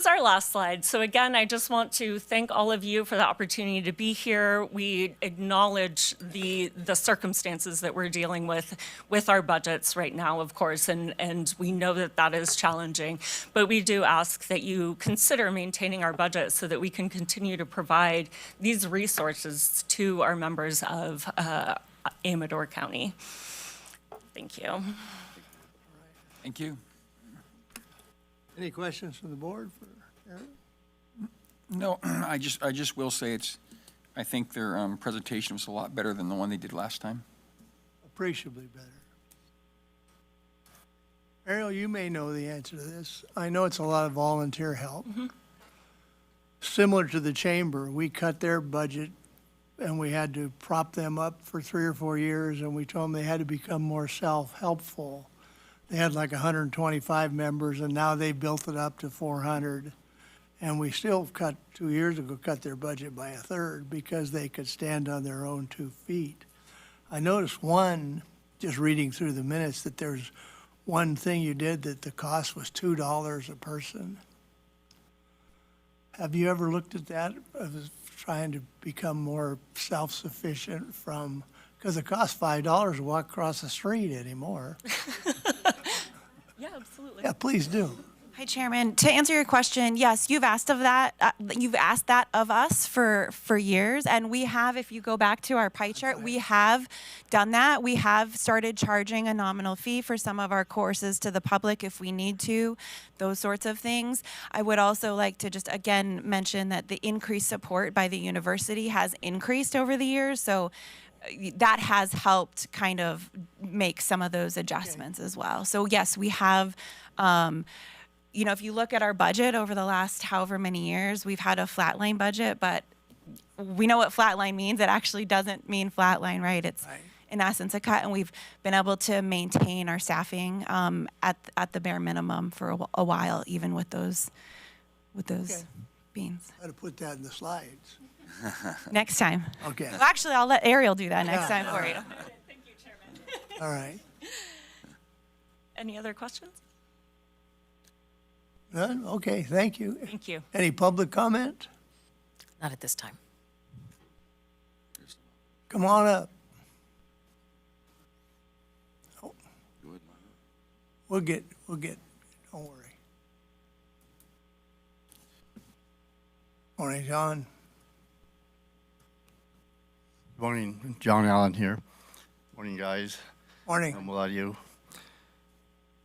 This is our last slide. So again, I just want to thank all of you for the opportunity to be here. We acknowledge the circumstances that we're dealing with our budgets right now, of course, and we know that that is challenging. But we do ask that you consider maintaining our budget so that we can continue to provide these resources to our members of Amador County. Thank you. Thank you. Any questions from the board for Aaron? No, I just will say I think their presentation was a lot better than the one they did last time. Appreciably better. Ariel, you may know the answer to this. I know it's a lot of volunteer help. Similar to the chamber, we cut their budget and we had to prop them up for 3 or 4 years, and we told them they had to become more self-helpful. They had like 125 members, and now they built it up to 400. And we still 2 years ago, cut their budget by 1/3 because they could stand on their own 2 feet. I noticed just reading through the minutes, that there's one thing you did that the cost was $2 a person. Have you ever looked at that, of trying to become more self-sufficient because it costs $5 to walk across the street anymore? Yeah, absolutely. Yeah, please do. Hi, Chairman. To answer your question, yes, you've asked of that. You've asked that of us for years, and we have. If you go back to our pie chart, we have done that. We have started charging a nominal fee for some of our courses to the public if we need to, those sorts of things. I would also like to just again mention that the increased support by the university has increased over the years, so that has helped kind of make some of those adjustments as well. So yes, we have, if you look at our budget over the last however many years, we've had a flatline budget, but we know what flatline means. It actually doesn't mean flatline, right? It's in essence a cut, and we've been able to maintain our staffing at the bare minimum for a while, even with those beans. Got to put that in the slides. Next time. Okay. Well, actually, I'll let Ariel do that next time for you. Thank you, Chairman. All right. Any other questions? None? Okay, thank you. Thank you. Any public comment? Not at this time. Come on up. Oh. We'll get, don't worry. Morning, John. Morning, John Allen here. Morning, guys. Morning. A lot of you.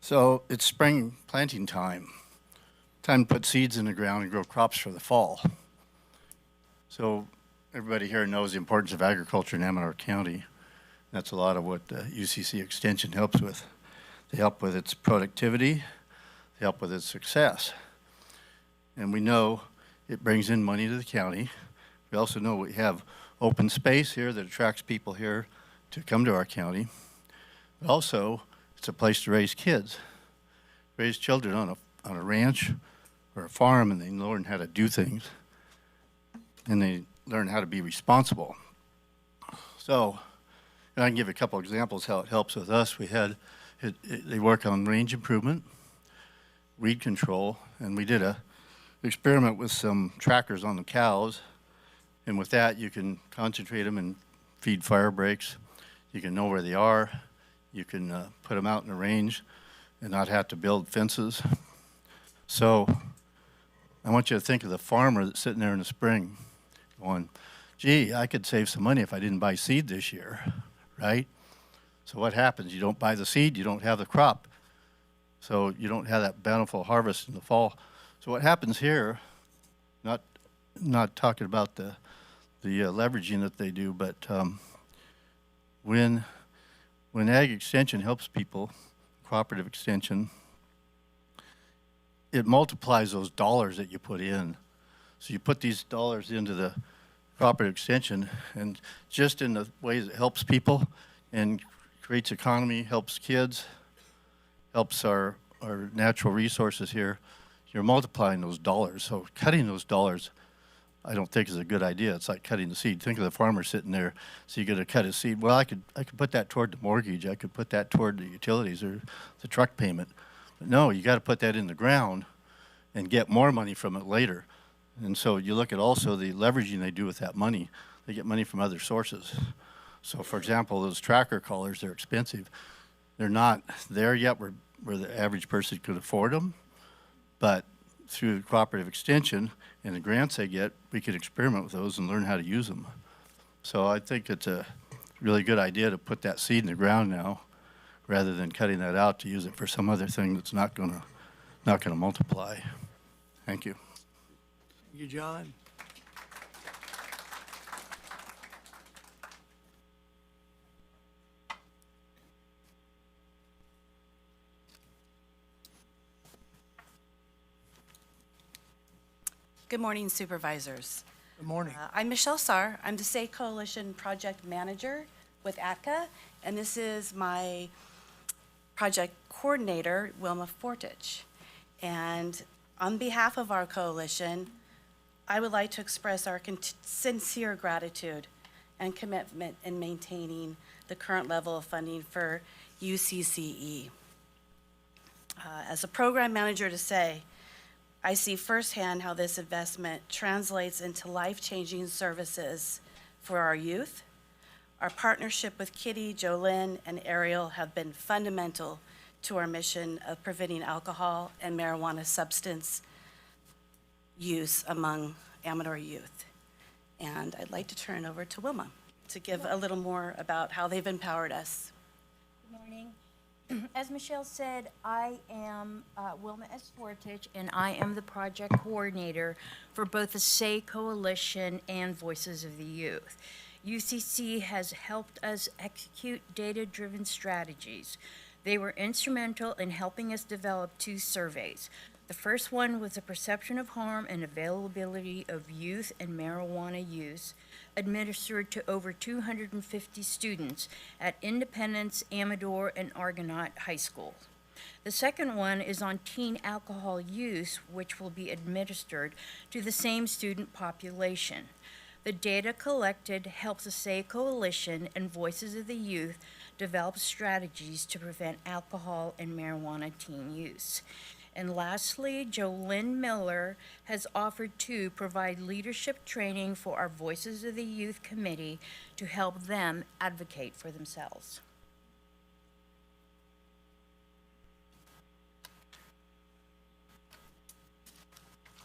So it's spring planting time. Time to put seeds in the ground and grow crops for the fall. So everybody here knows the importance of agriculture in Amador County. That's a lot of what UCC Extension helps with. They help with its productivity. They help with its success. And we know it brings in money to the county. We also know we have open space here that attracts people here to come to our county. But also, it's a place to raise kids, raise children on a ranch or a farm, and they learn how to do things, and they learn how to be responsible. So, and I can give a couple examples how it helps with us. They work on range improvement, weed control, and we did a experiment with some trackers on the cows. And with that, you can concentrate them and feed fire breaks. You can know where they are. You can put them out in the range and not have to build fences. So I want you to think of the farmer that's sitting there in the spring going, gee, I could save some money if I didn't buy seed this year, right? So what happens? You don't buy the seed, you don't have the crop. So you don't have that bountiful harvest in the fall. So what happens here, not talking about the leveraging that they do, but when Ag Extension helps people, cooperative extension, it multiplies those dollars that you put in. So you put these dollars into the cooperative extension, and just in the ways it helps people and creates economy, helps kids, helps our natural resources here, you're multiplying those dollars. So cutting those dollars, I don't think is a good idea. It's like cutting the seed. Think of the farmer sitting there. So you got to cut his seed. Well, I could put that toward the mortgage. I could put that toward the utilities or the truck payment. But no, you got to put that in the ground and get more money from it later. And so you look at also the leveraging they do with that money. They get money from other sources. So for example, those tracker collars, they're expensive. They're not there yet where the average person could afford them, but through cooperative extension and the grants they get, we can experiment with those and learn how to use them. So I think it's a really good idea to put that seed in the ground now, rather than cutting that out to use it for some other thing that's not gonna multiply. Thank you. Thank you, John. Good morning, Supervisors. Good morning. I'm Michelle Sarr. I'm the SAY Coalition Project Manager with ATCA, and this is my project coordinator, Wilma Fortich. And on behalf of our coalition, I would like to express our sincere gratitude and commitment in maintaining the current level of funding for UCCE. As a program manager to SAY, I see firsthand how this investment translates into life-changing services for our youth. Our partnership with Kitty, Jolynn, and Ariel have been fundamental to our mission of preventing alcohol and marijuana substance use among Amador youth. And I'd like to turn over to Wilma to give a little more about how they've empowered us. Good morning. As Michelle said, I am Wilma S. Fortich, and I am the project coordinator for both the SAY Coalition and Voices of the Youth. UCC has helped us execute data-driven strategies. They were instrumental in helping us develop 2 surveys. The first one was the perception of harm and availability of youth and marijuana use, administered to over 250 students at Independence, Amador, and Argonaut High School. The second one is on teen alcohol use, which will be administered to the same student population. The data collected helps the SAY Coalition and Voices of the Youth develop strategies to prevent alcohol and marijuana teen use. And lastly, Jolynn Miller has offered to provide leadership training for our Voices of the Youth Committee to help them advocate for themselves.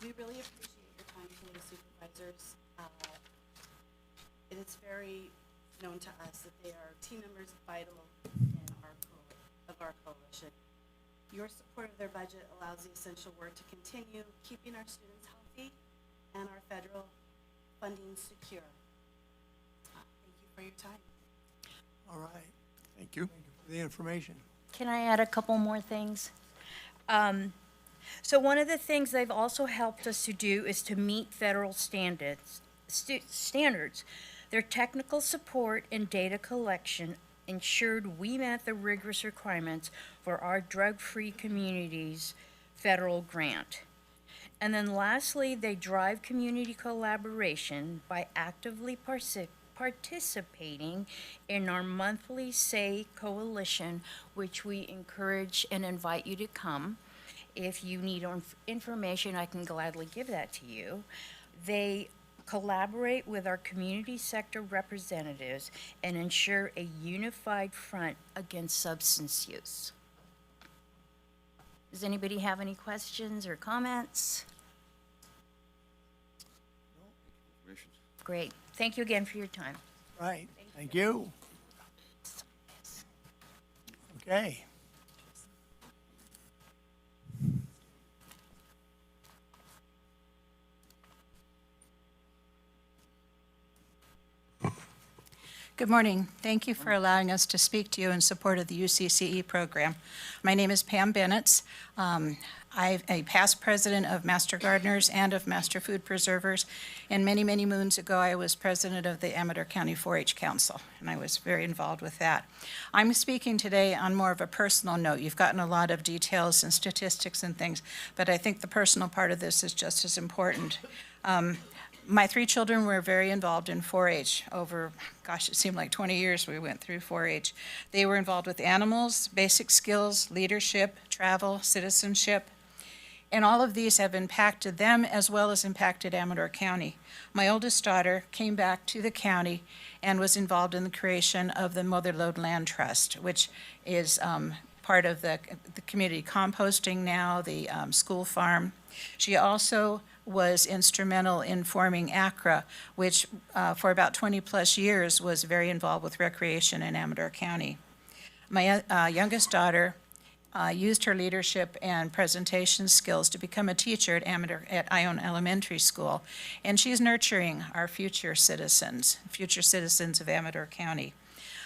We really appreciate your time today, Supervisors. It is very known to us that they are team members vital in our coalition. Your support of their budget allows the essential work to continue, keeping our students healthy and our federal funding secure. Thank you for your time. All right. Thank you. Thank you for the information. Can I add a couple more things? So one of the things they've also helped us to do is to meet federal standards. Their technical support and data collection ensured we met the rigorous requirements for our drug-free communities federal grant. And then lastly, they drive community collaboration by actively participating in our monthly SAY Coalition, which we encourage and invite you to come. If you need information, I can gladly give that to you. They collaborate with our community sector representatives and ensure a unified front against substance use. Does anybody have any questions or comments? Great. Thank you again for your time. Right. Thank you. Okay. Good morning. Thank you for allowing us to speak to you in support of the UCCE program. My name is Pam Bennett. I'm a past president of Master Gardeners and of Master Food Preservers. And many, many moons ago, I was president of the Amador County 4-H Council, and I was very involved with that. I'm speaking today on more of a personal note. You've gotten a lot of details and statistics and things, but I think the personal part of this is just as important. My 3 children were very involved in 4-H. Over, gosh, it seemed like 20 years we went through 4-H. They were involved with animals, basic skills, leadership, travel, citizenship. And all of these have impacted them as well as impacted Amador County. My oldest daughter came back to the county and was involved in the creation of the Motherlode Land Trust, which is part of the community composting now, the school farm. She also was instrumental in forming ACRA, which for about 20-plus years was very involved with recreation in Amador County. My youngest daughter used her leadership and presentation skills to become a teacher at Ione Elementary School, and she's nurturing our future citizens of Amador County.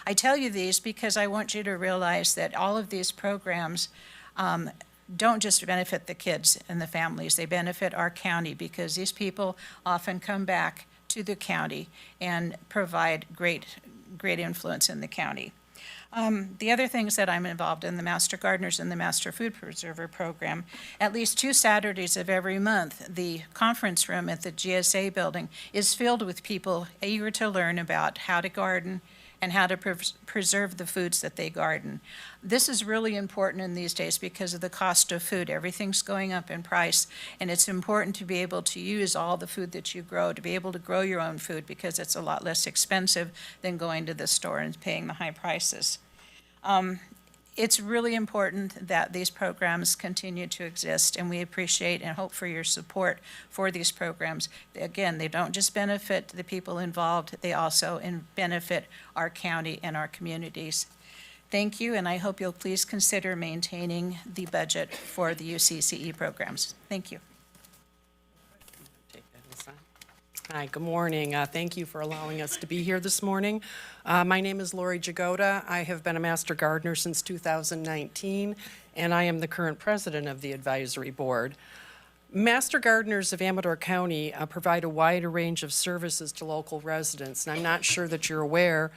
I tell you these because I want you to realize that all of these programs don't just benefit the kids and the families, they benefit our county because these people often come back to the county and provide great influence in the county. The other things that I'm involved in, the Master Gardeners and the Master Food Preserver Program, at least 2 Saturdays of every month, the conference room at the GSA building is filled with people eager to learn about how to garden and how to preserve the foods that they garden. This is really important in these days because of the cost of food. Everything's going up in price, and it's important to be able to use all the food that you grow, to be able to grow your own food because it's a lot less expensive than going to the store and paying the high prices. It's really important that these programs continue to exist, and we appreciate and hope for your support for these programs. Again, they don't just benefit the people involved, they also benefit our county and our communities. Thank you, and I hope you'll please consider maintaining the budget for the UCCE programs. Thank you. Hi, good morning. Thank you for allowing us to be here this morning. My name is Lori Jagoda. I have been a Master Gardener since 2019, and I am the current president of the advisory board. Master Gardeners of Amador County provide a wide range of services to local residents, and I'm not sure that you're aware,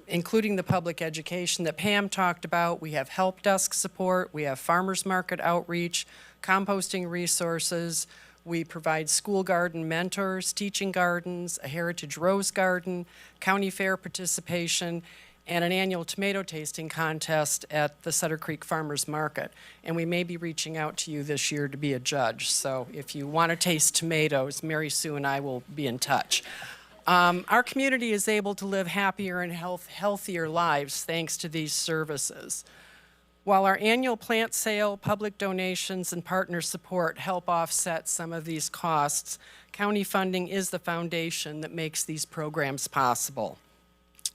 including the public education that Pam talked about. We have help desk support, we have farmers market outreach, composting resources. We provide school garden mentors, teaching gardens, a heritage rose garden, county fair participation, and an annual tomato tasting contest at the Sutter Creek Farmers Market. And we may be reaching out to you this year to be a judge. So if you want to taste tomatoes, Mary Sue and I will be in touch. Our community is able to live happier and healthier lives thanks to these services. While our annual plant sale, public donations, and partner support help offset some of these costs, county funding is the foundation that makes these programs possible.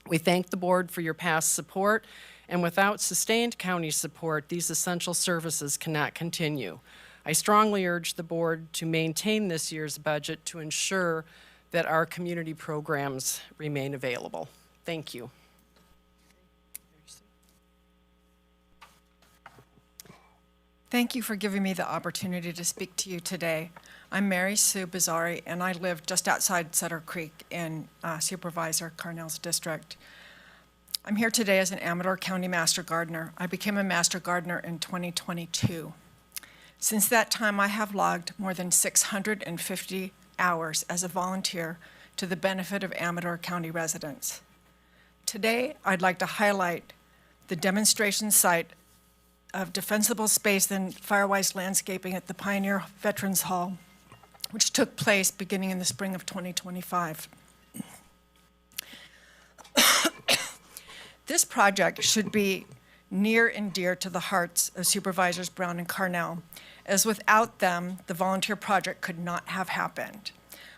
We thank the board for your past support, and without sustained county support, these essential services cannot continue. I strongly urge the board to maintain this year's budget to ensure that our community programs remain available. Thank you. Thank you for giving me the opportunity to speak to you today. I'm Mary Sue Bizzari, and I live just outside Sutter Creek in Supervisor Carnell's district. I'm here today as an Amador County Master Gardener. I became a Master Gardener in 2022. Since that time, I have logged more than 650 hours as a volunteer to the benefit of Amador County residents. Today, I'd like to highlight the demonstration site of defensible space and Firewise landscaping at the Pioneer Veterans Hall, which took place beginning in the spring of 2025. This project should be near and dear to the hearts of Supervisors Brown and Carnell, as without them, the volunteer project could not have happened.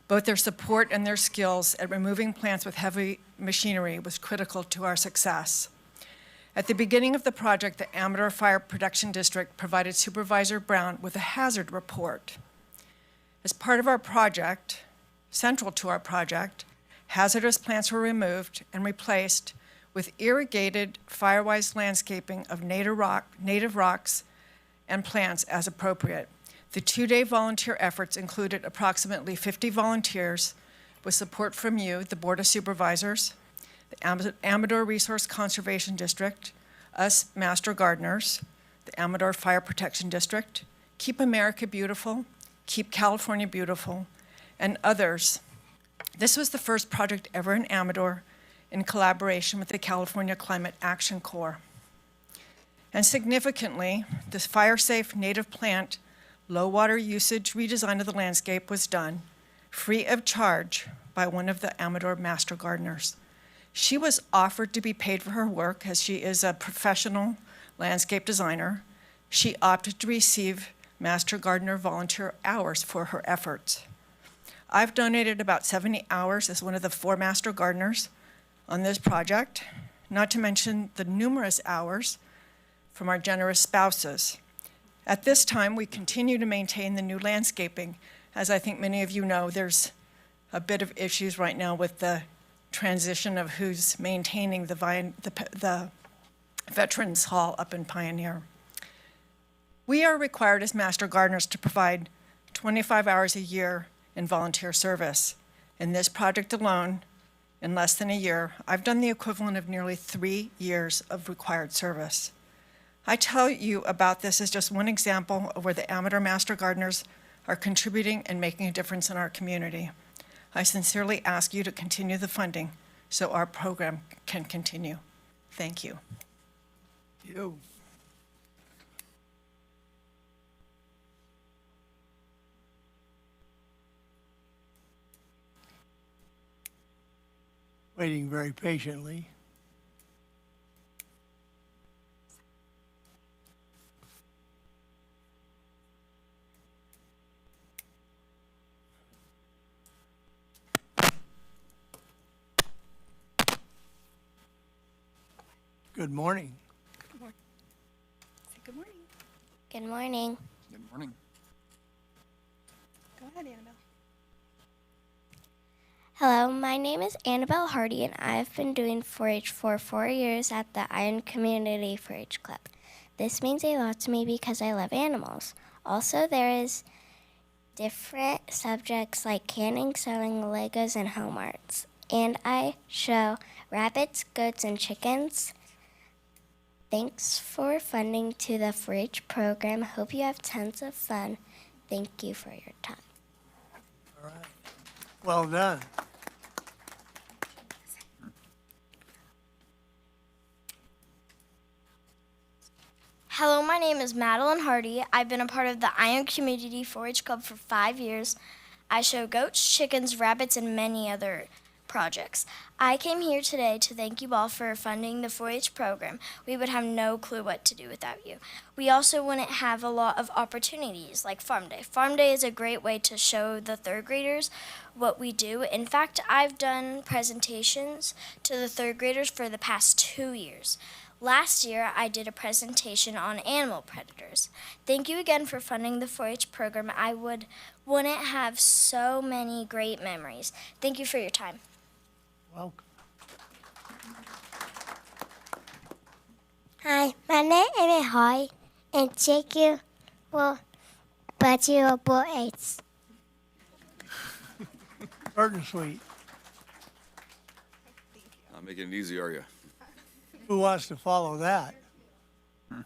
Both their support and their skills at removing plants with heavy machinery was critical to our success. At the beginning of the project, the Amador Fire Protection District provided Supervisor Brown with a hazard report. As part of our project, central to our project, hazardous plants were removed and replaced with irrigated Firewise landscaping of native rocks and plants as appropriate. The 2-day volunteer efforts included approximately 50 volunteers with support from you, the Board of Supervisors, the Amador Resource Conservation District, us Master Gardeners, the Amador Fire Protection District, Keep America Beautiful, Keep California Beautiful, and others. This was the first project ever in Amador in collaboration with the California Climate Action Corps. And significantly, this fire-safe native plant low water usage redesign of the landscape was done free of charge by one of the Amador master gardeners. She was offered to be paid for her work as she is a professional landscape designer. She opted to receive master gardener volunteer hours for her efforts. I've donated about 70 hours as one of the 4 master gardeners on this project, not to mention the numerous hours from our generous spouses. At this time, we continue to maintain the new landscaping. As I think many of you know, there's a bit of issues right now with the transition of who's maintaining the Veterans Hall up in Pioneer. We are required as master gardeners to provide 25 hours a year in volunteer service. In this project alone, in less than a year, I've done the equivalent of nearly 3 years of required service. I tell you about this as just one example of where the Amador Master Gardeners are contributing and making a difference in our community. I sincerely ask you to continue the funding so our program can continue. Thank you. You. Waiting very patiently. Good morning. Say good morning. Good morning. Good morning. Go ahead, Annabelle. Hello, my name is Annabelle Hardy, and I've been doing 4-H for 4 years at the Iron Community 4-H Club. This means a lot to me because I love animals. Also, there is different subjects like canning, sewing, Legos, and home arts. And I show rabbits, goats, and chickens. Thanks for funding to the 4-H program. Hope you have tons of fun. Thank you for your time. All right. Well done. Hello, my name is Madeline Hardy. I've been a part of the Iron Community 4-H Club for 5 years. I show goats, chickens, rabbits, and many other projects. I came here today to thank you all for funding the 4-H program. We would have no clue what to do without you. We also wouldn't have a lot of opportunities like Farm Day. Farm Day is a great way to show the 3rd graders what we do. In fact, I've done presentations to the 3rd graders for the past 2 years. Last year, I did a presentation on animal predators. Thank you again for funding the 4-H program. I wouldn't have so many great memories. Thank you for your time. Welcome. Hi, my name is Hoy, and thank you for budget 4-H. Short and sweet. Not making it easy, are you? Who wants to follow that? Good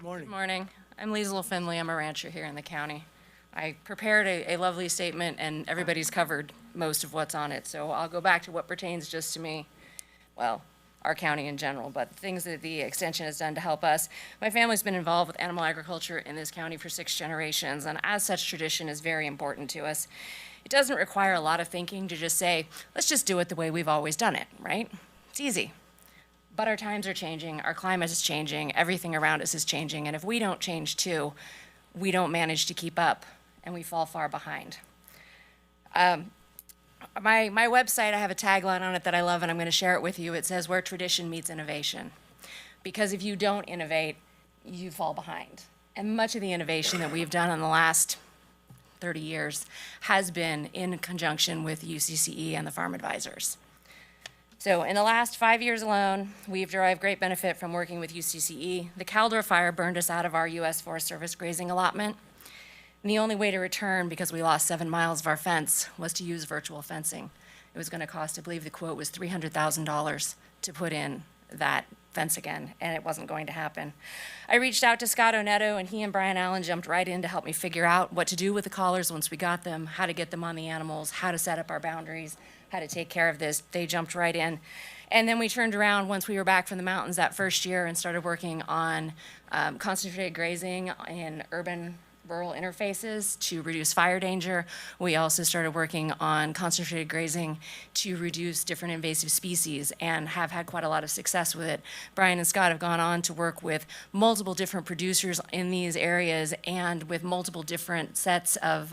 morning. Good morning. I'm Liesl Finley. I'm a rancher here in the county. I prepared a lovely statement, and everybody's covered most of what's on it, so I'll go back to what pertains just to me, well, our county in general, but things that the extension has done to help us. My family's been involved with animal agriculture in this county for 6 generations, and as such, tradition is very important to us. It doesn't require a lot of thinking to just say, let's just do it the way we've always done it, right? It's easy. But our times are changing, our climate is changing, everything around us is changing, and if we don't change too, we don't manage to keep up, and we fall far behind. My website, I have a tagline on it that I love, and I'm going to share it with you. It says, where tradition meets innovation. Because if you don't innovate, you fall behind. And much of the innovation that we've done in the last 30 years has been in conjunction with UCCE and the Farm Advisors. So in the last 5 years alone, we've derived great benefit from working with UCCE. The Caldor fire burned us out of our U.S. Forest Service grazing allotment. And the only way to return, because we lost 7 miles of our fence, was to use virtual fencing. It was going to cost, I believe the quote was $300,000 to put in that fence again, and it wasn't going to happen. I reached out to Scott Oneto, and he and Brian Allen jumped right in to help me figure out what to do with the collars once we got them, how to get them on the animals, how to set up our boundaries, how to take care of this. They jumped right in. And then we turned around once we were back from the mountains that first year and started working on concentrated grazing in urban rural interfaces to reduce fire danger. We also started working on concentrated grazing to reduce different invasive species and have had quite a lot of success with it. Brian and Scott have gone on to work with multiple different producers in these areas and with multiple different sets of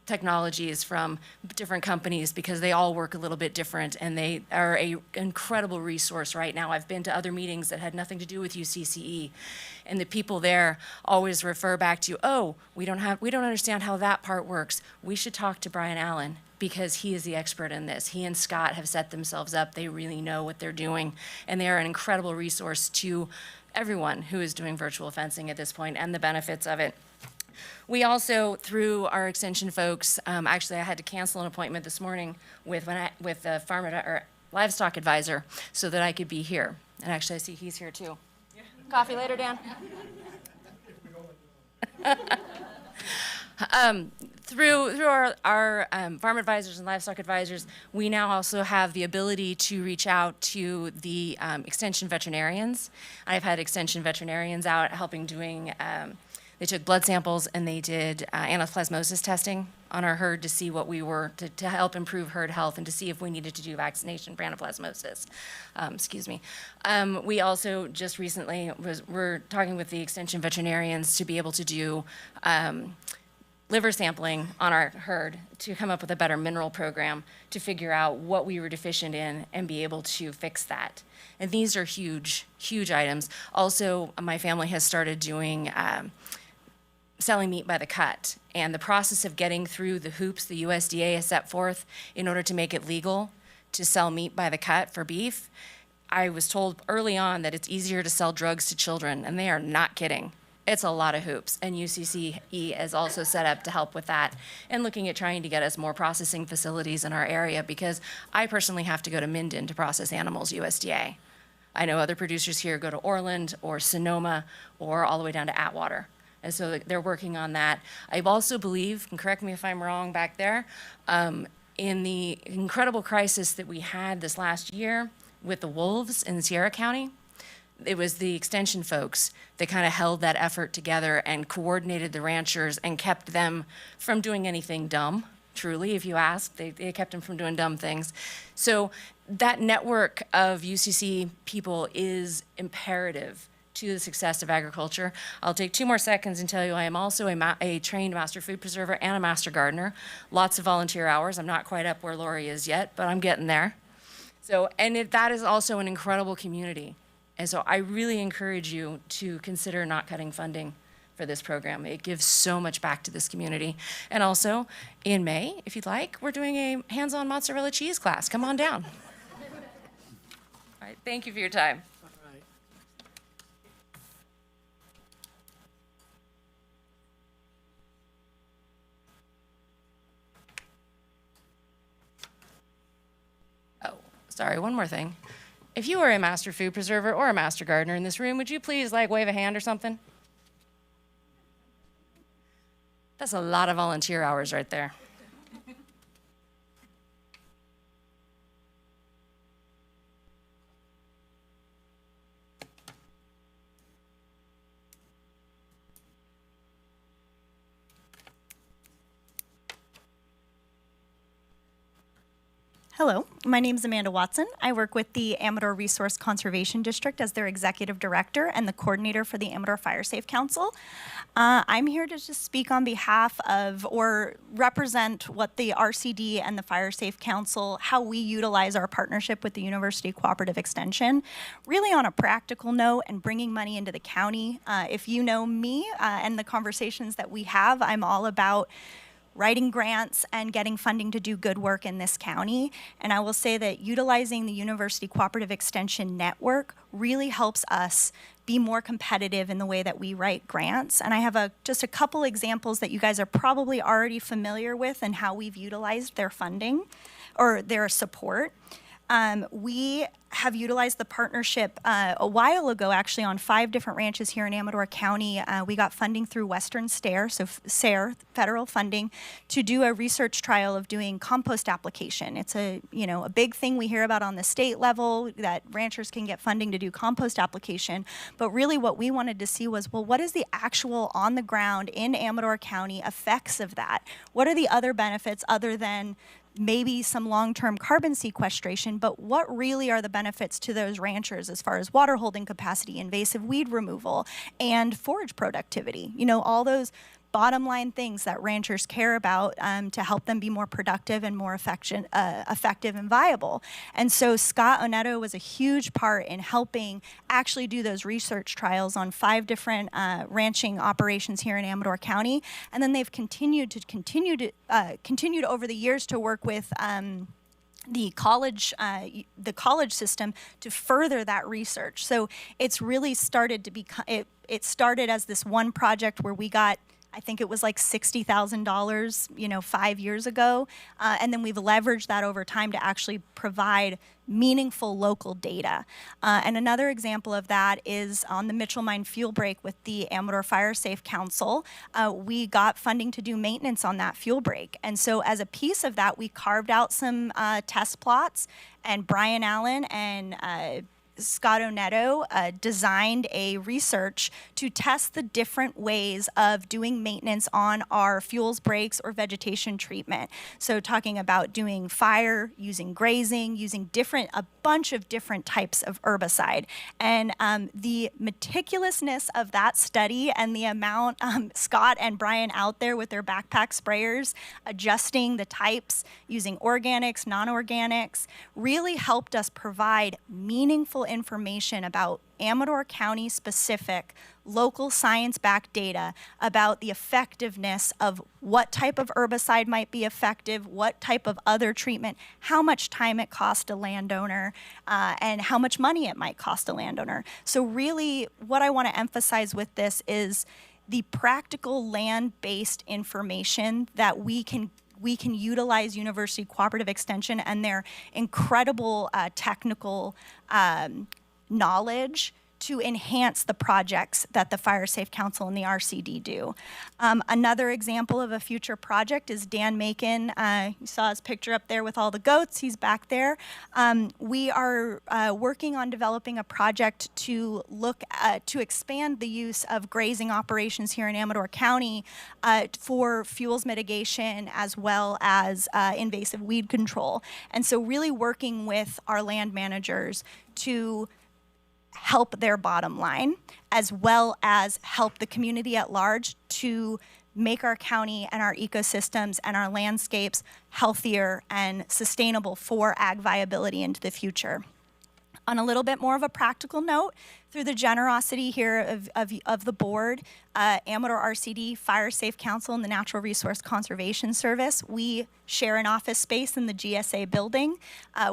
technologies from different companies because they all work a little bit different and they are an incredible resource right now. I've been to other meetings that had nothing to do with UCCE, and the people there always refer back to, oh, we don't understand how that part works. We should talk to Brian Allen because he is the expert in this. He and Scott have set themselves up. They really know what they're doing, and they are an incredible resource to everyone who is doing virtual fencing at this point and the benefits of it. We also, through our extension folks, actually I had to cancel an appointment this morning with the livestock advisor so that I could be here. And actually I see he's here too. Coffee later, Dan? Through our farm advisors and livestock advisors, we now also have the ability to reach out to the extension veterinarians. I've had extension veterinarians out helping doing they took blood samples and they did anaplasmosis testing on our herd to see what we were, to help improve herd health and to see if we needed to do vaccination for anaplasmosis. We also just recently we're talking with the extension veterinarians to be able to do liver sampling on our herd to come up with a better mineral program to figure out what we were deficient in and be able to fix that. And these are huge, huge items. Also, my family has started doing selling meat by the cut, and the process of getting through the hoops the USDA has set forth in order to make it legal to sell meat by the cut for beef. I was told early on that it's easier to sell drugs to children, and they are not kidding. It's a lot of hoops, and UCCE is also set up to help with that and looking at trying to get us more processing facilities in our area because I personally have to go to Minden to process animals, USDA. I know other producers here go to Orland or Sonoma or all the way down to Atwater. And so they're working on that. I also believe, and correct me if I'm wrong back there, in the incredible crisis that we had this last year with the wolves in Sierra County, it was the extension folks that kind of held that effort together and coordinated the ranchers and kept them from doing anything dumb. Truly, if you ask, they kept them from doing dumb things. So that network of UCC people is imperative to the success of agriculture. I'll take 2 more seconds and tell you I am also a trained master food preserver and a master gardener. Lots of volunteer hours. I'm not quite up where Lori is yet, but I'm getting there. So, that is also an incredible community. And so I really encourage you to consider not cutting funding for this program. It gives so much back to this community. And also, in May, if you'd like, we're doing a hands-on mozzarella cheese class. Come on down. All right, thank you for your time. Sorry, one more thing. If you are a master food preserver or a master gardener in this room, would you please wave a hand or something? That's a lot of volunteer hours right there. Hello, my name is Amanda Watson. I work with the Amador Resource Conservation District as their executive director and the coordinator for the Amador Fire Safe Council. I'm here to just speak on behalf of or represent what the RCD and the Fire Safe Council, how we utilize our partnership with the University Cooperative Extension, really on a practical note and bringing money into the county. If you know me and the conversations that we have, I'm all about writing grants and getting funding to do good work in this county. And I will say that utilizing the University Cooperative Extension Network really helps us be more competitive in the way that we write grants. And I have just a couple examples that you guys are probably already familiar with and how we've utilized their funding or their support. We have utilized the partnership a while ago, actually, on 5 different ranches here in Amador County. We got funding through Western STARE, so SARE, federal funding, to do a research trial of doing compost application. It's a big thing we hear about on the state level, that ranchers can get funding to do compost application. But really what we wanted to see was, well, what is the actual on the ground in Amador County effects of that? What are the other benefits other than maybe some long-term carbon sequestration, but what really are the benefits to those ranchers as far as water holding capacity, invasive weed removal, and forage productivity? All those bottom line things that ranchers care about to help them be more productive and more effective and viable. And so Scott Oneto was a huge part in helping actually do those research trials on 5 different ranching operations here in Amador County. And then they've continued over the years to work with the college system to further that research. So it's really started to become, it started as this one project where we got, I think it was like $60,000, 5 years ago. And then we've leveraged that over time to actually provide meaningful local data. And another example of that is on the Mitchell Mine fuel break with the Amador Fire Safe Council. We got funding to do maintenance on that fuel break. And so as a piece of that, we carved out some test plots, and Brian Allen and Scott Oneto designed a research to test the different ways of doing maintenance on our fuels breaks or vegetation treatment. So talking about doing fire, using grazing, using a bunch of different types of herbicide. And the meticulousness of that study and the amount Scott and Brian out there with their backpack sprayers, adjusting the types, using organics, non-organics, really helped us provide meaningful information about Amador County specific local science-backed data about the effectiveness of what type of herbicide might be effective, what type of other treatment, how much time it cost a landowner, and how much money it might cost a landowner. So really what I want to emphasize with this is the practical land-based information that we can utilize University Cooperative Extension and their incredible technical knowledge to enhance the projects that the Fire Safe Council and the RCD do. Another example of a future project is Dan Macon. You saw his picture up there with all the goats. He's back there. We are working on developing a project to look to expand the use of grazing operations here in Amador County for fuels mitigation as well as invasive weed control. And so really working with our land managers to help their bottom line, as well as help the community at large to make our county and our ecosystems and our landscapes healthier and sustainable for ag viability into the future. On a little bit more of a practical note, through the generosity here of the board, Amador RCD, Fire Safe Council, and the Natural Resource Conservation Service, we share an office space in the GSA building,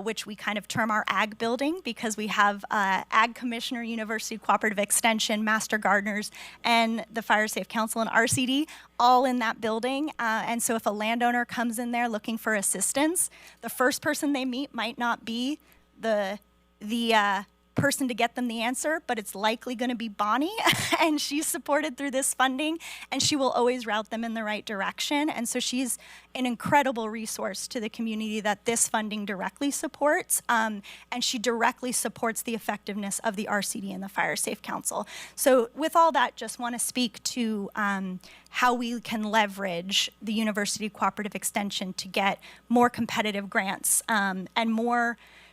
which we kind of term our ag building because we have Ag Commissioner, University Cooperative Extension, Master Gardeners, and the Fire Safe Council and RCD all in that building. And so if a landowner comes in there looking for assistance, the first person they meet might not be the person to get them the answer, but it's likely going to be Bonnie, and she's supported through this funding, and she will always route them in the right direction. And so she's an incredible resource to the community that this funding directly supports, and she directly supports the effectiveness of the RCD and the Fire Safe Council. So with all that, just want to speak to how we can leverage the University Cooperative Extension to get more competitive grants and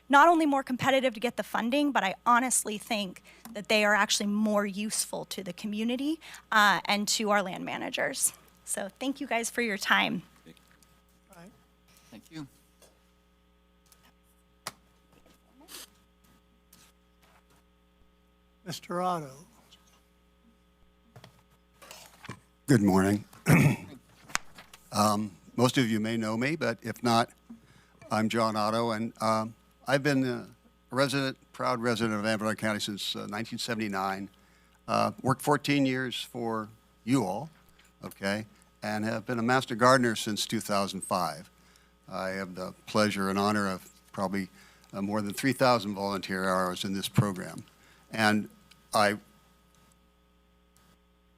not only more competitive to get the funding, but I honestly think that they are actually more useful to the community and to our land managers. So thank you guys for your time. Thank you. Mr. Otto. Good morning. Most of you may know me, but if not, I'm John Otto, and I've been a proud resident of Amador County since 1979. Worked 14 years for you all, okay, and have been a master gardener since 2005. I have the pleasure and honor of probably more than 3,000 volunteer hours in this program. And I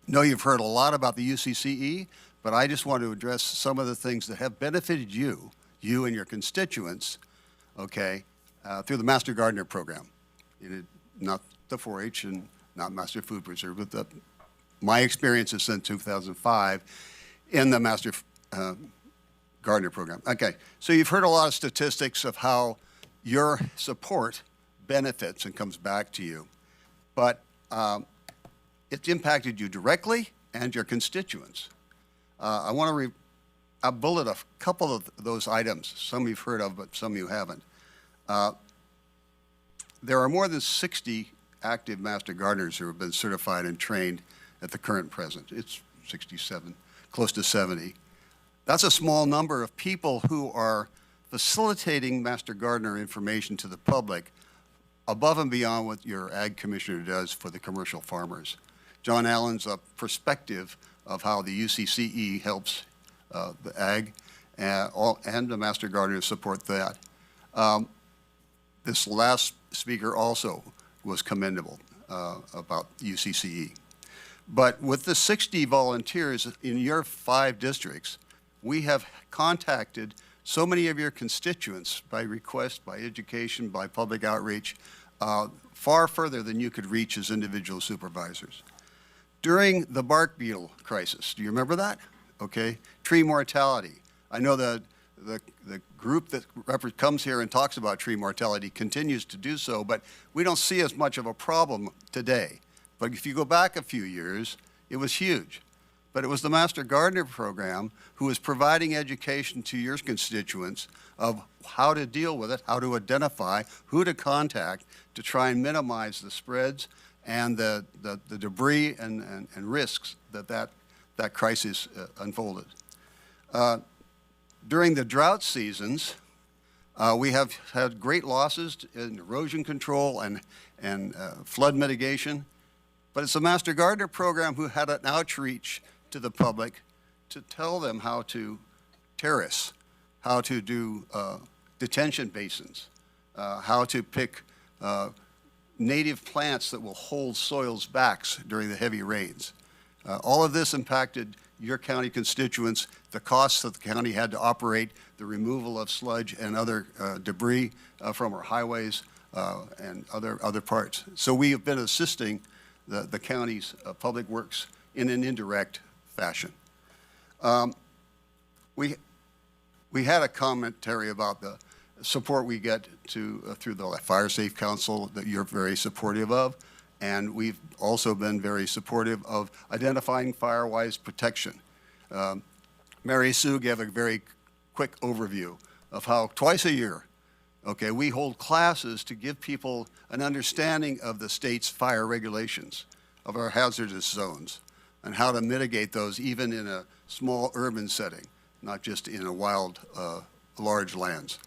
know you've heard a lot about the UCCE, but I just want to address some of the things that have benefited you and your constituents, okay, through the Master Gardener program. Not the 4-H and not Master Food Preserve, but my experiences since 2005 in the Master Gardener program. Okay, so you've heard a lot of statistics of how your support benefits and comes back to you, but it's impacted you directly and your constituents. I want to bullet a couple of those items, some you've heard of, but some you haven't. There are more than 60 active Master Gardeners who have been certified and trained at the current present. It's 67, close to 70. That's a small number of people who are facilitating Master Gardener information to the public above and beyond what your Ag Commissioner does for the commercial farmers. John Allen's a perspective of how the UCCE helps the Ag and the Master Gardener support that. This last speaker also was commendable about UCCE. But with the 60 volunteers in your 5 districts, we have contacted so many of your constituents by request, by education, by public outreach, far further than you could reach as individual supervisors. During the bark beetle crisis, do you remember that? Okay, tree mortality. I know the group that comes here and talks about tree mortality continues to do so, but we don't see as much of a problem today. But if you go back a few years, it was huge. But it was the Master Gardener program who was providing education to your constituents of how to deal with it, how to identify, who to contact to try and minimize the spreads and the debris and risks that crisis unfolded. During the drought seasons, we have had great losses in erosion control and flood mitigation, but it's the Master Gardener program who had an outreach to the public to tell them how to terrace, how to do detention basins, how to pick native plants that will hold soils back during the heavy rains. All of this impacted your county constituents, the costs that the county had to operate, the removal of sludge and other debris from our highways and other parts. So we have been assisting the county's public works in an indirect fashion. We had a commentary about the support we get through the Fire Safe Council that you're very supportive of, and we've also been very supportive of identifying fire-wise protection. Mary Sue gave a very quick overview of how twice a year, okay, we hold classes to give people an understanding of the state's fire regulations, of our hazardous zones, and how to mitigate those even in a small urban setting, not just in a wild, large lands.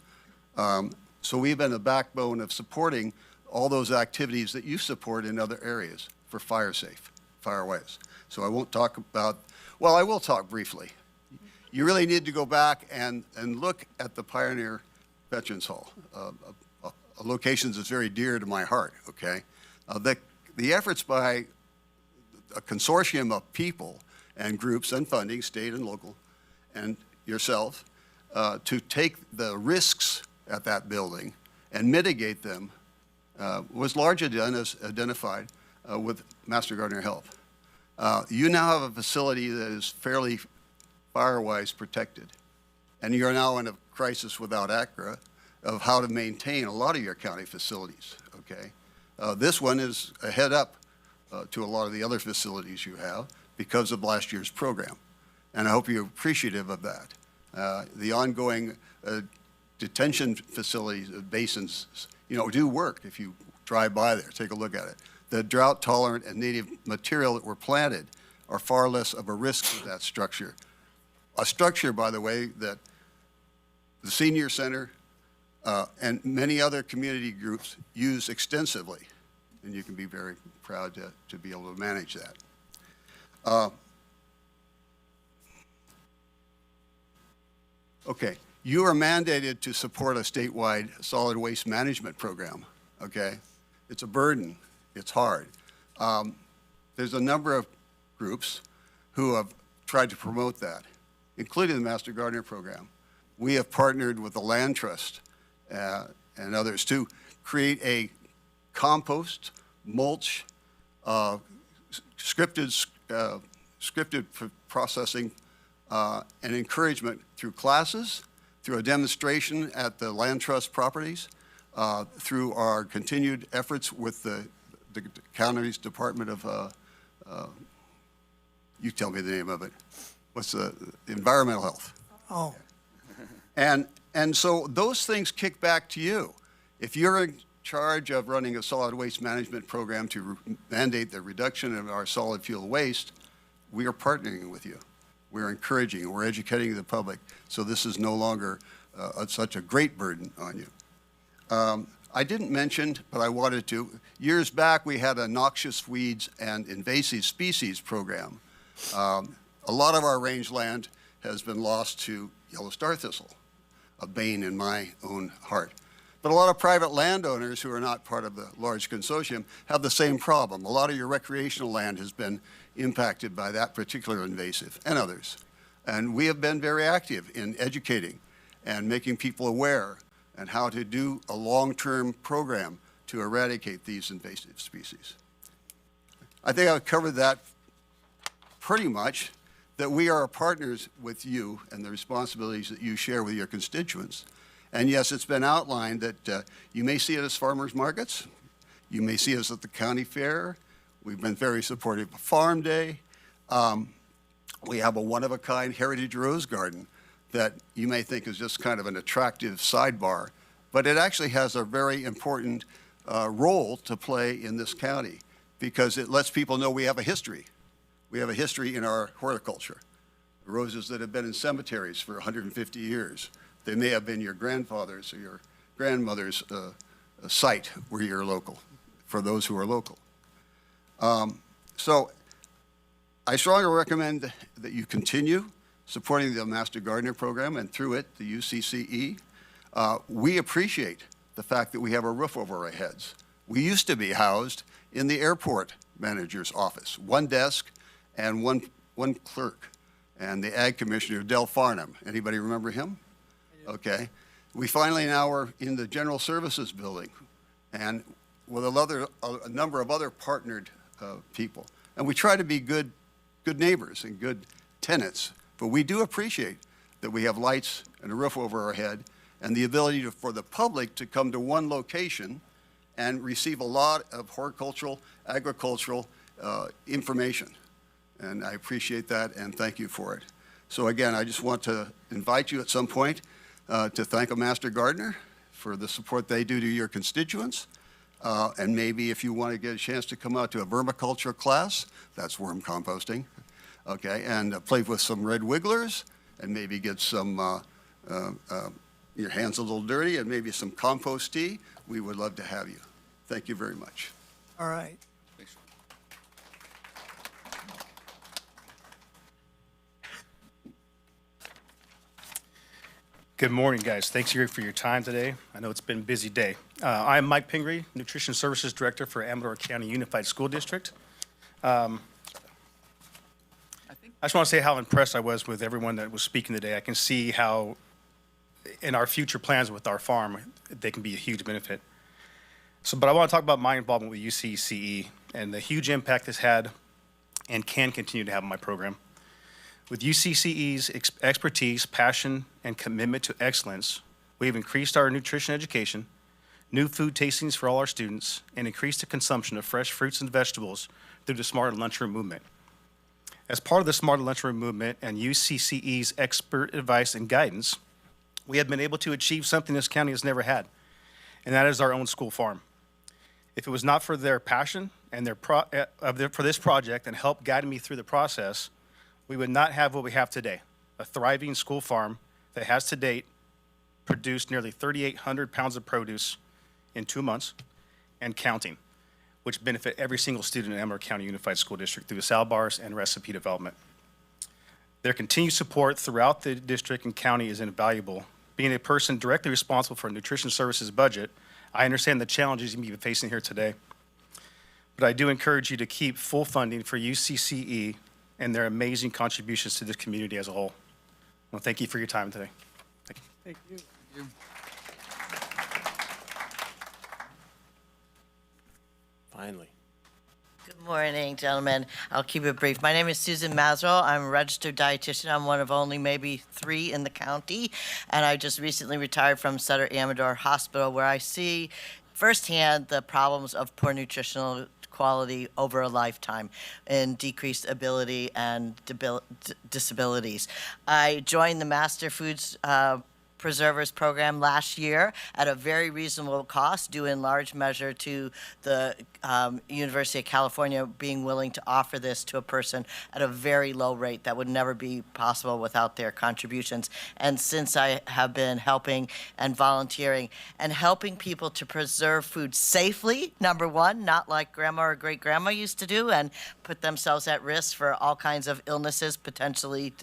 So we've been the backbone of supporting all those activities that you support in other areas for fire safe, fireways. So I won't talk about, well, I will talk briefly. You really need to go back and look at the Pioneer Veterans Hall, a location that's very dear to my heart, okay? The efforts by a consortium of people and groups and funding, state and local, and yourself, to take the risks at that building and mitigate them was largely done as identified with Master Gardener help. You now have a facility that is fairly fire-wise protected, and you're now in a crisis without ACRA of how to maintain a lot of your county facilities, okay? This one is a head up to a lot of the other facilities you have because of last year's program, and I hope you're appreciative of that. The ongoing detention facilities, basins, do work. If you drive by there, take a look at it. The drought-tolerant and native material that were planted are far less of a risk to that structure. A structure, by the way, that the senior center and many other community groups use extensively, and you can be very proud to be able to manage that. Okay, you are mandated to support a statewide solid waste management program, okay? It's a burden. It's hard. There's a number of groups who have tried to promote that, including the Master Gardener program. We have partnered with the Land Trust and others to create a compost, mulch, scripted processing and encouragement through classes, through a demonstration at the Land Trust properties, through our continued efforts with the county's Department of, you tell me the name of it. What's the environmental health? Oh, And so those things kick back to you. If you're in charge of running a solid waste management program to mandate the reduction of our solid fuel waste, we are partnering with you. We're encouraging, we're educating the public, so this is no longer such a great burden on you. I didn't mention, but I wanted to, years back we had a noxious weeds and invasive species program. A lot of our rangeland has been lost to yellow star thistle, a bane in my own heart. But a lot of private landowners who are not part of the large consortium have the same problem. A lot of your recreational land has been impacted by that particular invasive and others. And we have been very active in educating and making people aware and how to do a long-term program to eradicate these invasive species. I think I've covered that pretty much, that we are partners with you and the responsibilities that you share with your constituents. And yes, it's been outlined that you may see it as farmers markets. You may see us at the county fair. We've been very supportive of Farm Day. We have a one-of-a-kind heritage rose garden that you may think is just kind of an attractive sidebar, but it actually has a very important role to play in this county because it lets people know we have a history. We have a history in our horticulture. Roses that have been in cemeteries for 150 years. They may have been your grandfather's or your grandmother's site where you're local, for those who are local. So I strongly recommend that you continue supporting the Master Gardener program and through it, the UCCE. We appreciate the fact that we have a roof over our heads. We used to be housed in the airport manager's office, one desk and one clerk, and the ag commissioner, Del Farnham. Anybody remember him? Okay. We finally now are in the general services building and with a number of other partnered people. And we try to be good neighbors and good tenants, but we do appreciate that we have lights and a roof over our head and the ability for the public to come to one location and receive a lot of horticultural, agricultural information. And I appreciate that and thank you for it. So again, I just want to invite you at some point to thank a Master Gardener for the support they do to your constituents. And maybe if you want to get a chance to come out to a vermiculture class, that's worm composting, okay, and play with some red wigglers and maybe get some, your hands a little dirty and maybe some compost tea, we would love to have you. Thank you very much. all right. Thanks. Good morning, guys. Thanks for your time today. I know it's been a busy day. I'm Mike Pingree, Nutrition Services Director for Amador County Unified School District. I just want to say how impressed I was with everyone that was speaking today. I can see how in our future plans with our farm, they can be a huge benefit. But I want to talk about my involvement with UCCE and the huge impact this had and can continue to have on my program. With UCCE's expertise, passion, and commitment to excellence, we have increased our nutrition education, new food tastings for all our students, and increased the consumption of fresh fruits and vegetables through the Smarter Lunchroom movement. As part of the Smarter Lunchroom movement and UCCE's expert advice and guidance, we have been able to achieve something this county has never had, and that is our own school farm. If it was not for their passion and for this project and help guide me through the process, we would not have what we have today, a thriving school farm that has to date produced nearly 3,800 pounds of produce in 2 months and counting, which benefit every single student in Amador County Unified School District through the sal bars and recipe development. Their continued support throughout the district and county is invaluable Being a person directly responsible for a nutrition services budget, I understand the challenges you may be facing here today. But I do encourage you to keep full funding for UCCE and their amazing contributions to this community as a whole. Well, thank you for your time today. Thank you. Finally. Good morning, gentlemen. I'll keep it brief. My name is Susan Masro. I'm a registered dietitian. I'm one of only maybe 3 in the county, and I just recently retired from Sutter Amador Hospital, where I see firsthand the problems of poor nutritional quality over a lifetime and decreased ability and disabilities. I joined the Master Foods Preservers program last year at a very reasonable cost, due in large measure to the University of California being willing to offer this to a person at a very low rate that would never be possible without their contributions. And since I have been helping and volunteering and helping people to preserve food safely, number one, not like grandma or great grandma used to do and put themselves at risk for all kinds of illnesses, potentially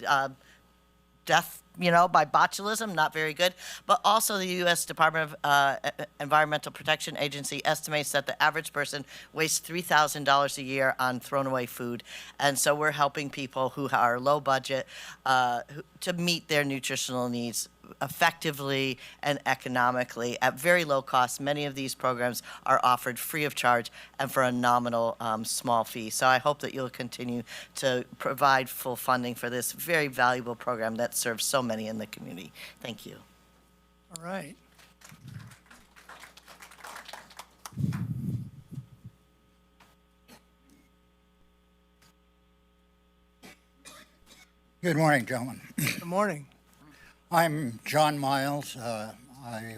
death, by botulism, not very good. But also the U.S. Department of Environmental Protection Agency estimates that the average person wastes $3,000 a year on thrown away food. And so we're helping people who are low budget to meet their nutritional needs effectively and economically at very low cost. Many of these programs are offered free of charge and for a nominal small fee. So I hope that you'll continue to provide full funding for this very valuable program that serves so many in the community. Thank you. All right. Good morning, gentlemen. Good morning. I'm John Miles. I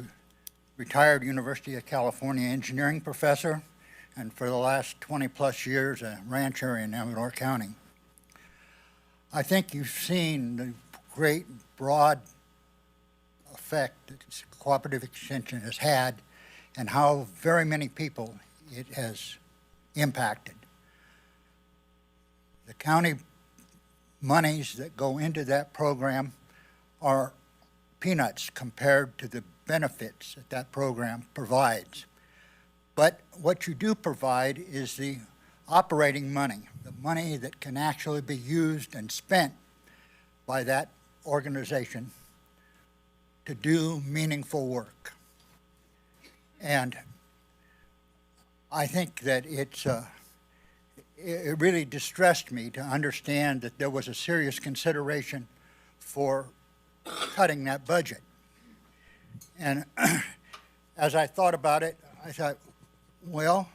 retired University of California engineering professor, and for the last 20-plus years, a rancher in Amador County. I think you've seen the great, broad effect that cooperative extension has had and how very many people it has impacted. The county monies that go into that program are peanuts compared to the benefits that that program provides. But what you do provide is the operating money, the money that can actually be used and spent by that organization to do meaningful work. And I think that it really distressed me to understand that there was a serious consideration for cutting that budget. And as I thought about it, I thought, well,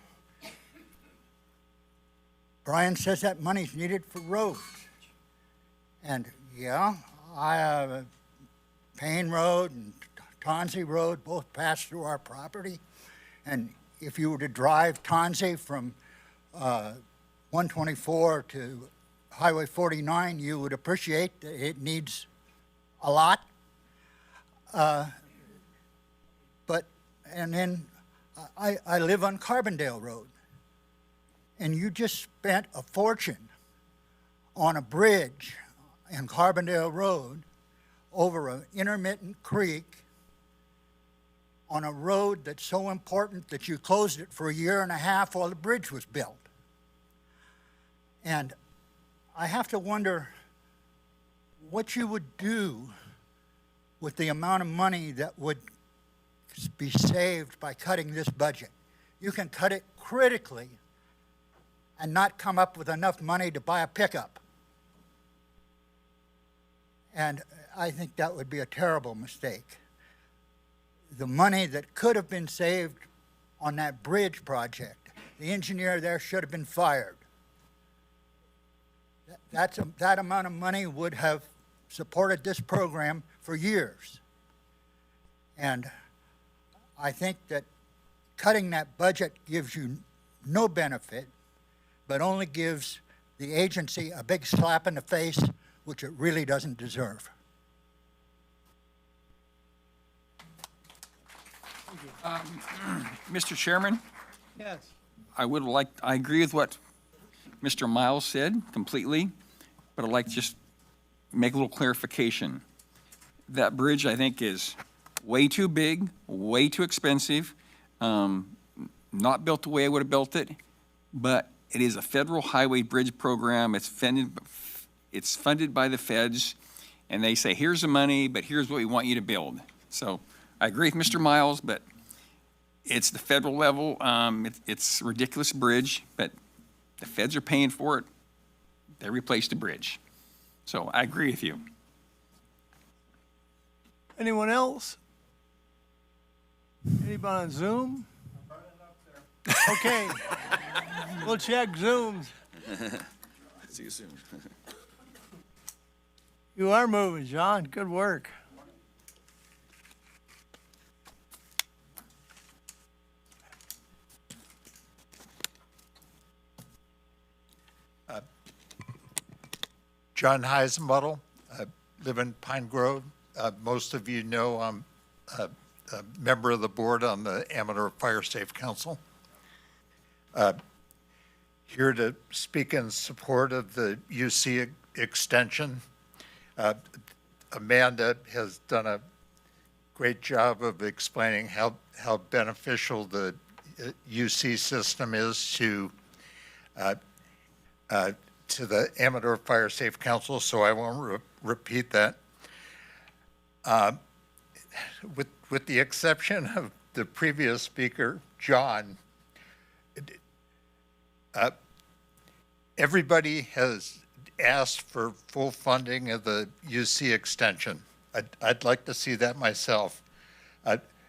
Brian says that money's needed for roads. And yeah, I have Payne Road and Tonzi Road both pass through our property. And if you were to drive Tonzi from 124 to Highway 49, you would appreciate that it needs a lot. And then I live on Carbondale Road. And you just spent a fortune on a bridge in Carbondale Road over an intermittent creek on a road that's so important that you closed it for a year and a half while the bridge was built. And I have to wonder what you would do with the amount of money that would be saved by cutting this budget. You can cut it critically and not come up with enough money to buy a pickup. And I think that would be a terrible mistake. The money that could have been saved on that bridge project, the engineer there should have been fired. That amount of money would have supported this program for years. And I think that cutting that budget gives you no benefit, but only gives the agency a big slap in the face, which it really doesn't deserve. Mr. Chairman, Yes. I agree with what Mr. Miles said completely, but I'd like to just make a little clarification. That bridge, I think, is way too big, way too expensive, not built the way I would have built it, but it is a federal highway bridge program. It's funded by the feds, and they say, here's the money, but here's what we want you to build. So I agree with Mr. Miles, but it's the federal level. It's a ridiculous bridge, but the feds are paying for it. They replaced the bridge. So I agree with you. Anyone else? Anybody on Zoom? Okay. We'll check Zooms. See you soon. You are moving, John. Good work. John Heisenbuttle. I live in Pine Grove. Most of you know I'm a member of the board on the Amador Fire Safe Council. Here to speak in support of the UC extension. Amanda has done a great job of explaining how beneficial the UC system is to the Amador Fire Safe Council, so I won't repeat that. With the exception of the previous speaker, John, everybody has asked for full funding of the UC extension. I'd like to see that myself.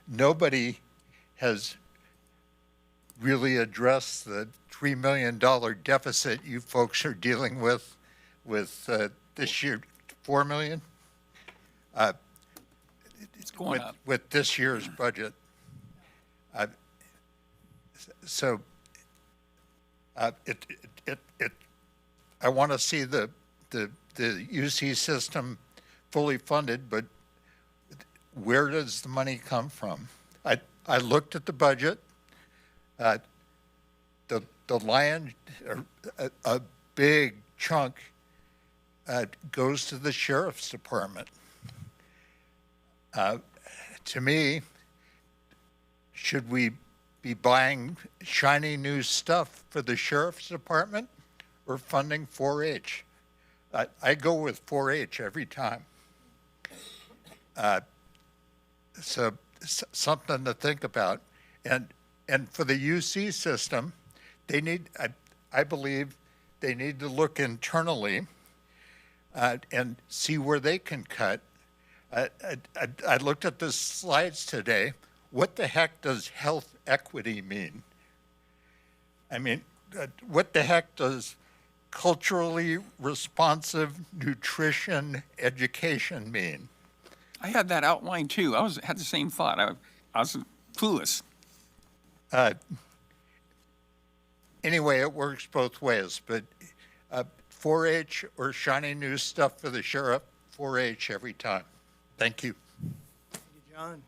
Nobody has really addressed the $3 million deficit you folks are dealing with this year, $4 million? It's going up. With this year's budget. So I want to see the UC system fully funded, but where does the money come from? I looked at the budget. The lion, a big chunk, goes to the sheriff's department. To me, should we be buying shiny new stuff for the sheriff's department or funding 4-H? I go with 4-H every time. So something to think about. And for the UC system, they need, I believe, they need to look internally and see where they can cut. I looked at the slides today. What the heck does health equity mean? I mean, what the heck does culturally responsive nutrition education mean? I had that outlined too. Had the same thought. I was clueless. Anyway, it works both ways, but 4-H or shiny new stuff for the sheriff, 4-H every time. Thank you. Thank you, John.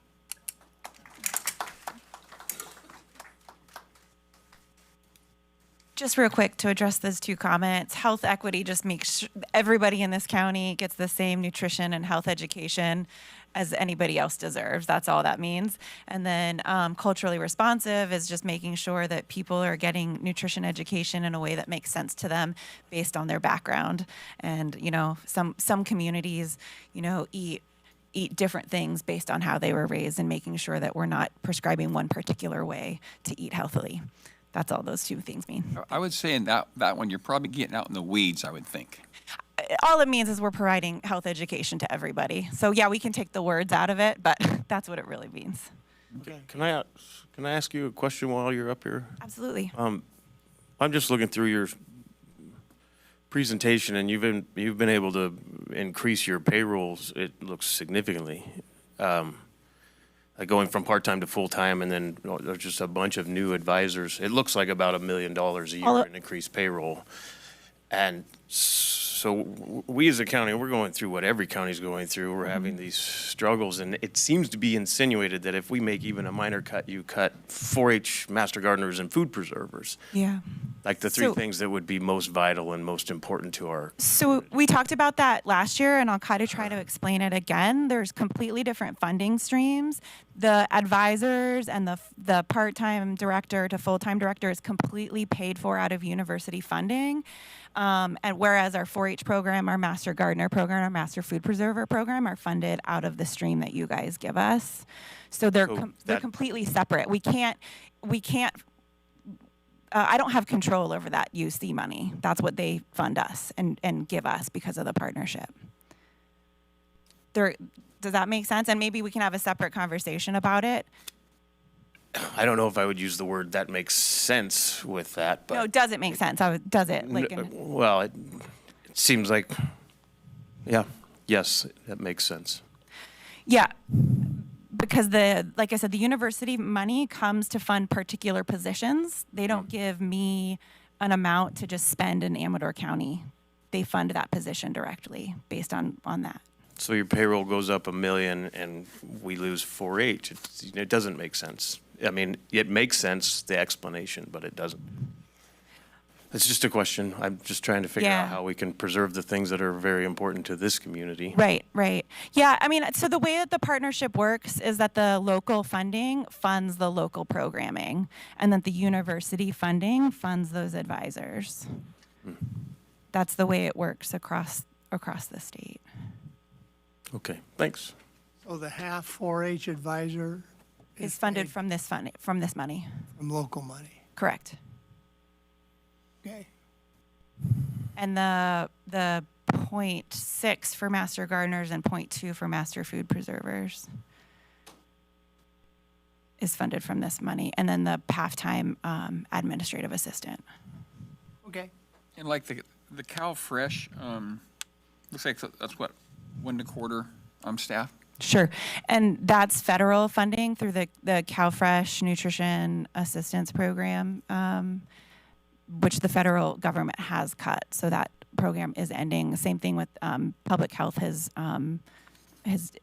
Just real quick to address those two comments, health equity just makes everybody in this county gets the same nutrition and health education as anybody else deserves. That's all that means. And then culturally responsive is just making sure that people are getting nutrition education in a way that makes sense to them based on their background. And, you know, some communities, you know, eat different things based on how they were raised, and making sure that we're not prescribing one particular way to eat healthily. That's all those two things mean. I would say in that one, you're probably getting out in the weeds, I would think. All it means is we're providing health education to everybody. So yeah, we can take the words out of it, but that's what it really means. Okay. Can I ask you a question while you're up here? Absolutely. I'm just looking through your presentation, and you've been able to increase your payrolls. It looks significantly, going from part-time to full-time, and then there's just a bunch of new advisors. It looks like about $1 million a year in increased payroll, and So we as a county, we're going through what every county's going through. We're having these struggles, and it seems to be insinuated that if we make even a minor cut, you cut 4-H master gardeners and food preservers. Yeah. Like the three So- things that would be most vital and most important to our. So we talked about that last year, and I'll kind of try to explain it again. There's completely different funding streams. The advisors and the part-time director to full-time director is completely paid for out of university funding. And whereas our 4-H program, our Master Gardener program, our Master Food Preserver program are funded out of the stream that you guys give us. So they're they're completely separate. We can't. I don't have control over that UC money. That's what they fund us and give us because of the partnership. Does that make sense? And maybe we can have a separate conversation about it. I don't know if I would use the word "that makes sense" with that, but No, does it make sense? Does it? well, it seems like, yeah, yes, that makes sense. Yeah, because like I said, the university money comes to fund particular positions. They don't give me an amount to just spend in Amador County. They fund that position directly based on that. So your payroll goes up $1 million, and we lose 4-H. It doesn't make sense. I mean, it makes sense, the explanation, but it doesn't. It's just a question. I'm just trying to figure out how we can preserve the things that are very important to this community. Right. Yeah, I mean, so the way that the partnership works is that the local funding funds the local programming, and that the university funding funds those advisors. That's the way it works across the state. Okay, thanks. So the half 4-H advisor Is funded from this money. from local money. Correct. Okay. And the 0.6 for master gardeners and 0.2 for master food preservers is funded from this money. And then the half-time administrative assistant. Okay. And like the Cow Fresh, looks like that's what, 1 1/4 staff? Sure. And that's federal funding through the CalFresh Nutrition Assistance Program, which the federal government has cut. So that program is ending. Same thing with Public Health has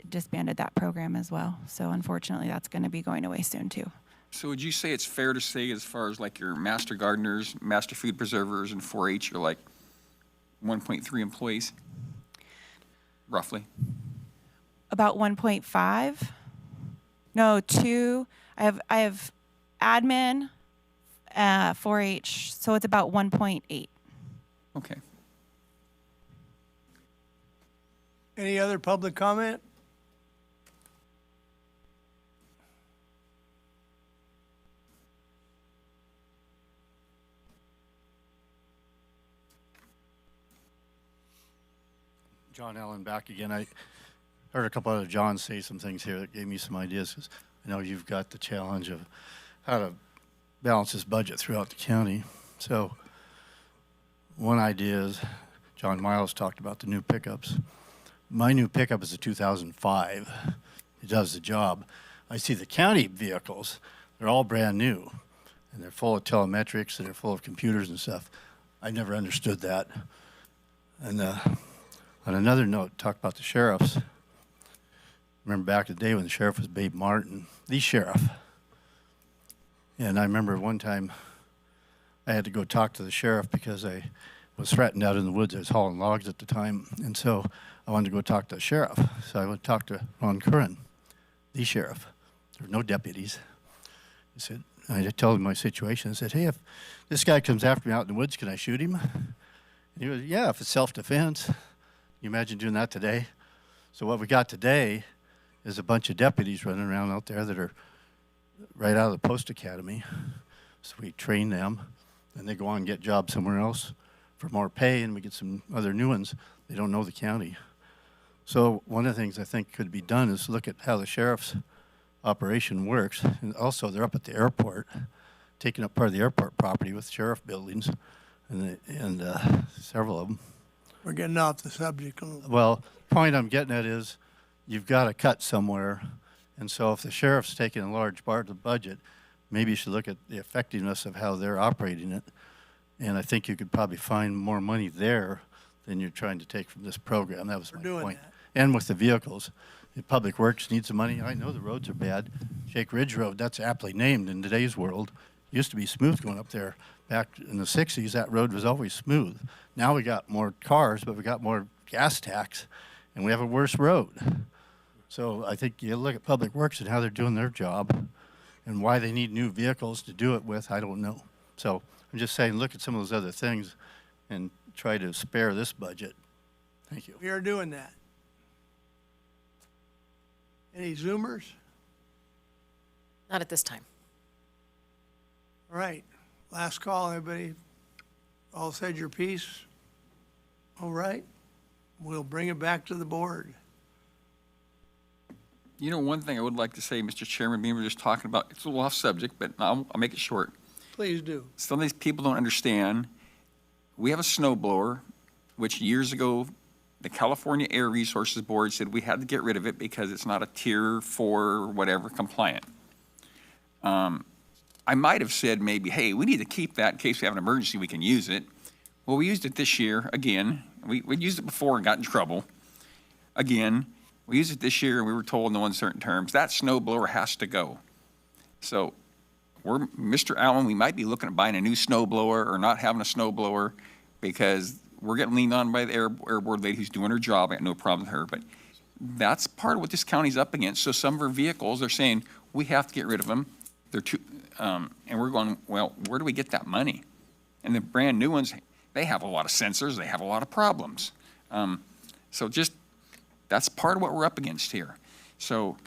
disbanded that program as well. So unfortunately, that's going to be going away soon too. So would you say it's fair to say, as far as like your master gardeners, master food preservers, and 4-H, you're like 1.3 employees, roughly? About 1.5. No, 2. I have admin, 4-H, so it's about 1.8. Okay. Any other public comment? John Allen back again. I heard a couple other Johns say some things here that gave me some ideas, because I know you've got the challenge of how to balance this budget throughout the county. So one idea is, John Miles talked about the new pickups. My new pickup is a 2005. It does the job. I see the county vehicles, they're all brand new, and they're full of telemetrics, and they're full of computers and stuff. I never understood that. And on another note, talk about the sheriffs. Remember back in the day when the sheriff was Babe Martin, the sheriff. And I remember one time I had to go talk to the sheriff because I was threatened out in the woods. I was hauling logs at the time. And so I wanted to go talk to the sheriff. So I went to talk to Ron Curran, the sheriff. There were no deputies. I told him my situation. I said, hey, if this guy comes after me out in the woods, can I shoot him? And he was, yeah, if it's self-defense. You imagine doing that today? So what we got today is a bunch of deputies running around out there that are right out of the post academy. So we train them, and they go on and get jobs somewhere else for more pay, and we get some other new ones. They don't know the county. So one of the things I think could be done is look at how the sheriff's operation works. And also, they're up at the airport, taking up part of the airport property with sheriff buildings, and several of them. We're getting off the subject a little. Well, the point I'm getting at is you've got to cut somewhere. And so if the sheriff's taking a large part of the budget, maybe you should look at the effectiveness of how they're operating it. And I think you could probably find more money there than you're trying to take from this program. That was my doing point. that. And with the vehicles, if Public Works needs the money, I know the roads are bad. Shake Ridge Road, that's aptly named in today's world. Used to be smooth going up there. Back in the 60s, that road was always smooth. Now we got more cars, but we got more gas tax, and we have a worse road. So I think you look at Public Works and how they're doing their job and why they need new vehicles to do it with, I don't know. So I'm just saying, look at some of those other things and try to spare this budget. Thank you. We are doing that. Any Zoomers? Not at this time. All right, last call, everybody. All said your piece? All right, we'll bring it back to the board. You know, one thing I would like to say, Mr. Chairman, we were just talking about, it's a little off subject, but I'll make it short. Please do. Some of these people don't understand. We have a snow blower, which years ago, the California Air Resources Board said we had to get rid of it because it's not a Tier 4 or whatever compliant. I might have said maybe, hey, we need to keep that in case we have an emergency, we can use it. Well, we used it this year again. We used it before and got in trouble. Again, we used it this year and we were told in no uncertain terms, that snow blower has to go. So Mr. Allen, we might be looking at buying a new snow blower or not having a snow blower because we're getting leaned on by the air board lady who's doing her job. I got no problem with her, but that's part of what this county's up against. So some of our vehicles, they're saying, we have to get rid of them. They're too, and we're going, well, where do we get that money? And the brand new ones, they have a lot of sensors, they have a lot of problems. So just, that's part of what we're up against here. So,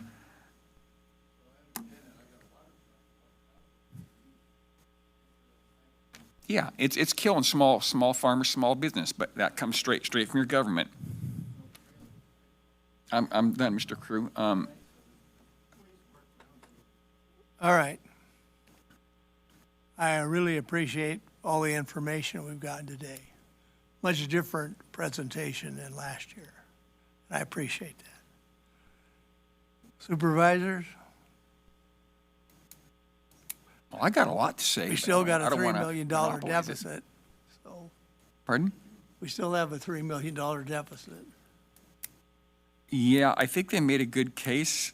yeah, it's killing small farmers, small business, but that comes straight from your government. I'm done, Mr. Crew. All right. I really appreciate all the information we've gotten today. Much different presentation than last year. I appreciate that. Supervisors? Well, I got a lot to say. We still got a I don't $3 wanna million monopolize it. deficit. So Pardon? we still have a $3 million deficit. Yeah, I think they made a good case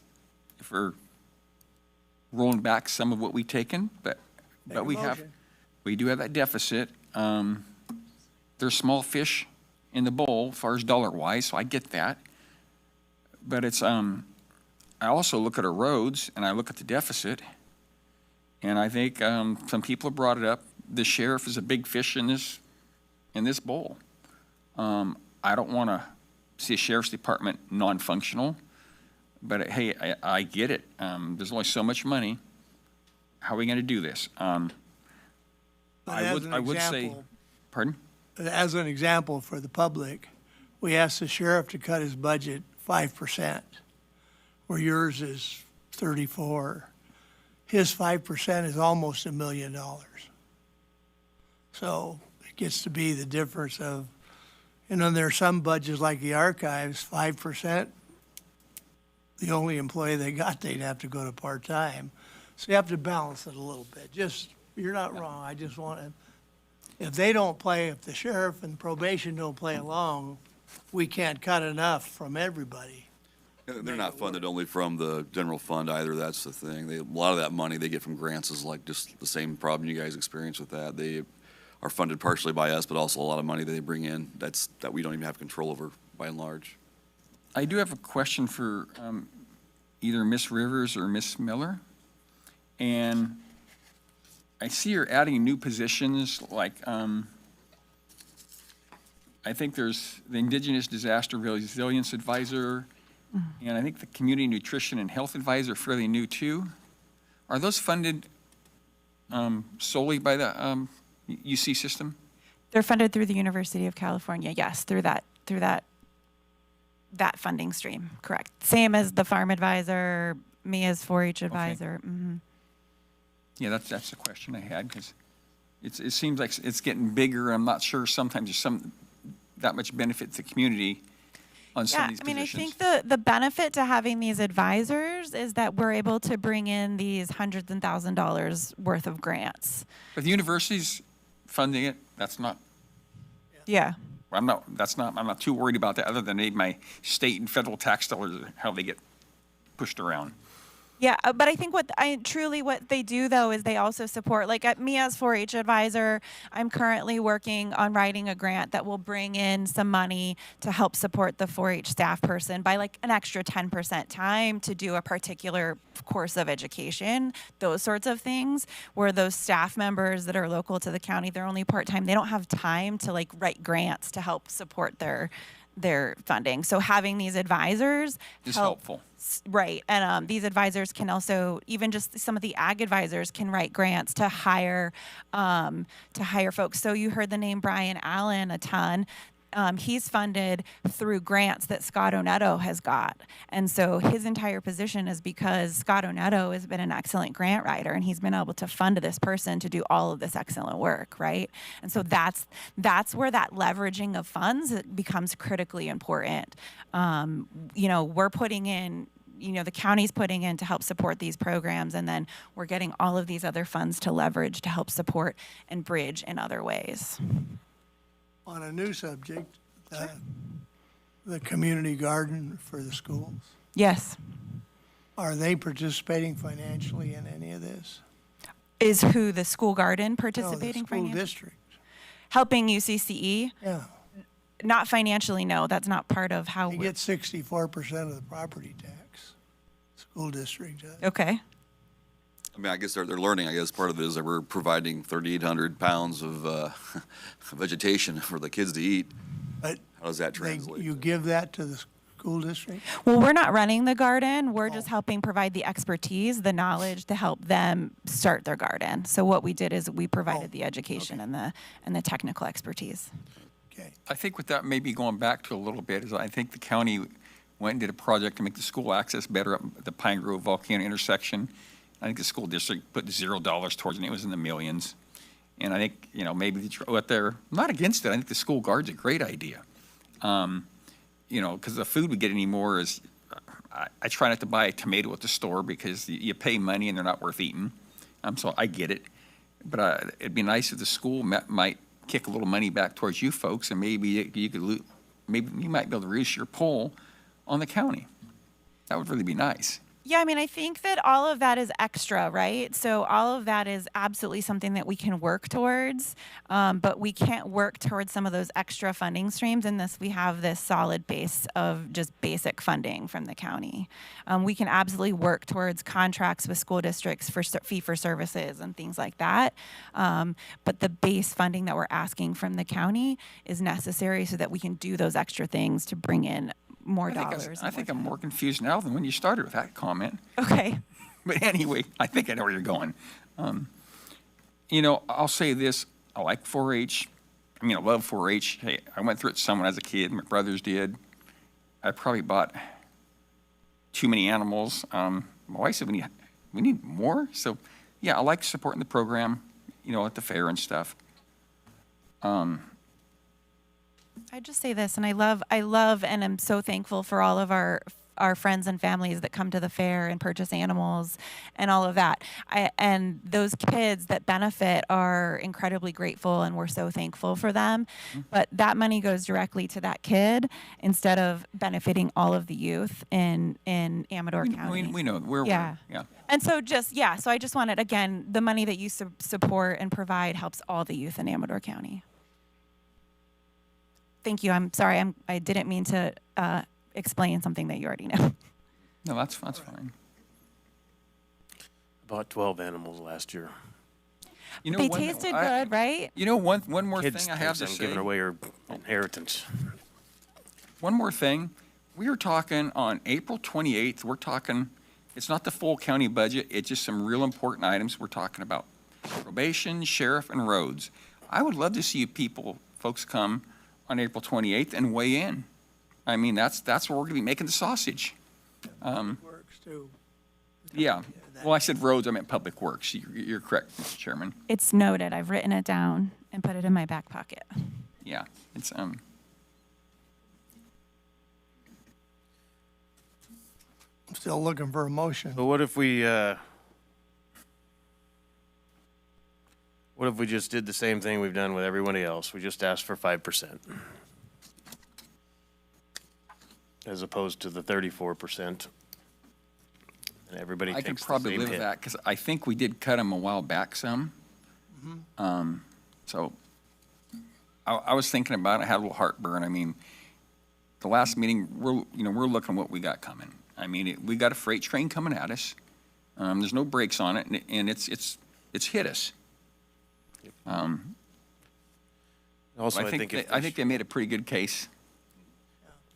for rolling back some of what we've taken, but Make a motion. we do have that deficit. There's small fish in the bowl as far as dollar-wise, so I get that. But it's, I also look at our roads and I look at the deficit, and I think some people have brought it up. The sheriff is a big fish in this bowl. I don't want to see a sheriff's department non-functional, but hey, I get it. There's only so much money. How are we going to do this? But I would say, example- pardon? As an example for the public, we asked the sheriff to cut his budget 5%, where yours is 34. His 5% is almost $1 million. So it gets to be the difference of, there are some budgets like the archives, 5%, the only employee they got, they'd have to go to part-time. So you have to balance it a little bit. You're not wrong. I just want to, if the sheriff and probation don't play along, we can't cut enough from everybody. They're not funded only from the general fund either, that's the thing. A lot of that money they get from grants is like just the same problem you guys experience with that. They are funded partially by us, but also a lot of money that they bring in that we don't even have control over by and large. I do have a question for either Ms. Rivers or Ms. Miller. And I see you're adding new positions, like I think there's the Indigenous Disaster Resilience Advisor, and I think the Community Nutrition and Health Advisor are fairly new too. Are those funded solely by the UC system? They're funded through the University of California, yes, through that funding stream, correct. Same as the farm advisor, me as 4-H advisor. Okay. Yeah, that's the question I had, because it seems like it's getting bigger. I'm not sure sometimes there's that much benefit to the community on some of these positions. I think the benefit to having these advisors is that we're able to bring in these hundreds and $1,000s worth of grants. But the university's funding it, that's not. Yeah. I'm not too worried about that, other than my state and federal tax dollars, how they get pushed around. Yeah, but I think what they do though is they also support, like at me as 4-H advisor, I'm currently working on writing a grant that will bring in some money to help support the 4-H staff person by like an extra 10% time to do a particular course of education, those sorts of things, where those staff members that are local to the county, they're only part-time, they don't have time to like write grants to help support their funding. So having these advisors Is help- helpful. Right. And these advisors can also, even just some of the ag advisors can write grants to hire folks. So you heard the name Brian Allen a ton. He's funded through grants that Scott Oneto has got. And so his entire position is because Scott Oneto has been an excellent grant writer, and he's been able to fund this person to do all of this excellent work, right? And so that's where that leveraging of funds becomes critically important. We're putting in, the county's putting in to help support these programs, and then we're getting all of these other funds to leverage to help support and bridge in other ways. On a new subject, the community garden for the schools, Yes. are they participating financially in any of this? Is who the school garden No, participating the school financially? district. Helping UCCE? Yeah, Not financially, no. That's not part of how they we're. get 64% of the property tax. School district does. Okay. I mean, I guess they're learning. I guess part of it is that we're providing 3,800 pounds of vegetation for the kids to eat. But How does that translate? you give that to the school district? Well, we're not running the garden. We're just helping provide the expertise, the knowledge to help them start their garden. So what we did is we provided the education and the technical expertise. I think with that maybe going back to a little bit is I think the county went and did a project to make the school access better up at the Pine Grove Volcano intersection. I think the school district put $0 towards it, and it was in the millions. And I think, maybe what they're, I'm not against it. I think the school guard's a great idea. Because the food we get anymore is, I try not to buy a tomato at the store because you pay money and they're not worth eating. So I get it. But it'd be nice if the school might kick a little money back towards you folks, and maybe you might be able to reduce your pull on the county. That would really be nice. Yeah, I mean, I think that all of that is extra, right? So all of that is absolutely something that we can work towards, but we can't work towards some of those extra funding streams unless we have this solid base of just basic funding from the county. We can absolutely work towards contracts with school districts for fee-for-services and things like that, but the base funding that we're asking from the county is necessary so that we can do those extra things to bring in more dollars. I think I'm more confused now than when you started with that comment. Okay. But anyway, I think I know where you're going. I'll say this. I like 4-H. I love 4-H. Hey, I went through it some when I was a kid. My brothers did. I probably bought too many animals. My wife said we need more. So, yeah, I like supporting the program, at the fair and stuff. I just say this, and I love, and I'm so thankful for all of our friends and families that come to the fair and purchase animals and all of that. And those kids that benefit are incredibly grateful, and we're so thankful for them. But that money goes directly to that kid instead of benefiting all of the youth in Amador County. We know. Yeah. Yeah. And so so I just wanted, again, the money that you support and provide helps all the youth in Amador County. Thank you. I'm sorry. I didn't mean to explain something that you already know. No, that's fine. Bought 12 animals last year. They tasted good, right? One more Kids thing I have to thinks I'm say. giving away her inheritance. One more thing. We are talking on April 28th. We're talking, it's not the full county budget. It's just some real important items. We're talking about probation, sheriff, and roads. I would love to see folks come on April 28th and weigh in. That's where we're going to be making the sausage. Works too. Yeah. Well, I said roads, I meant public works. You're correct, Mr. Chairman. It's noted. I've written it down and put it in my back pocket. Yeah. It's, I'm still looking for a motion. But what if we just did the same thing we've done with everybody else? We just asked for 5%. as opposed to the 34%. And everybody I takes could probably the same live with hit. that, because I think we did cut them a while back some. So I was thinking about it, I had a little heartburn. I mean, the last meeting, we're looking what we got coming. I mean, we got a freight train coming at us. There's no brakes on it, and it's hit us. Also, I think they made a pretty good case.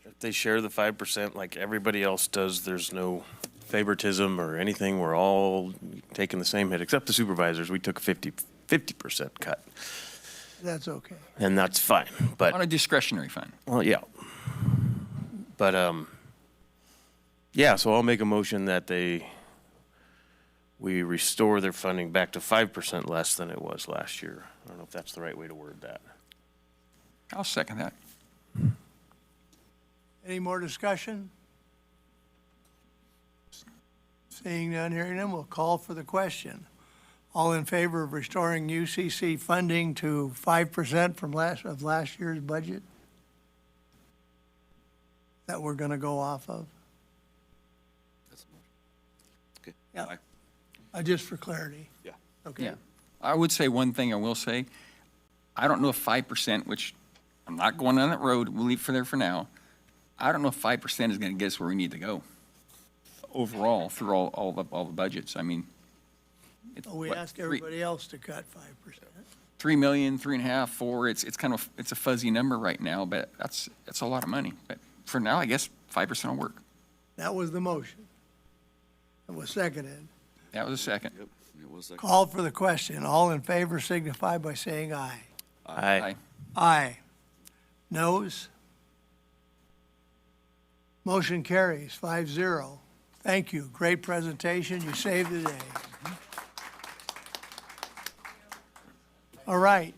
if they share the 5% like everybody else does, there's no favoritism or anything. We're all taking the same hit, except the supervisors. We took a 50% cut, That's okay. and that's fine. But On a discretionary fund. well, yeah. But yeah. So I'll make a motion that we restore their funding back to 5% less than it was last year. I don't know if that's the right way to word that. I'll second that. Any more discussion? Seeing none, hearing none, we'll call for the question. All in favor of restoring UCC funding to 5% from last year's budget? That we're gonna go off of? That's the motion. Okay. Yeah. Aye. Just for clarity. Yeah. Okay. Yeah. I would say one thing I will say, I don't know if 5%, which I'm not going down that road, we'll leave for there for now. I don't know if 5% is gonna get us where we need to go overall through all the budgets. I mean, it's We what, asked everybody else to cut 5%. 3 million, 3.5, 4, it's kind of, it's a fuzzy number right now, but that's a lot of money. But for now, I guess 5% will work. That was the motion. It was seconded. That was a second. Yep. It was like. Called for the question. All in favor signify by saying aye. Aye. Aye. Noes? Motion carries 5-0. Thank you. Great presentation. You saved the day. All right.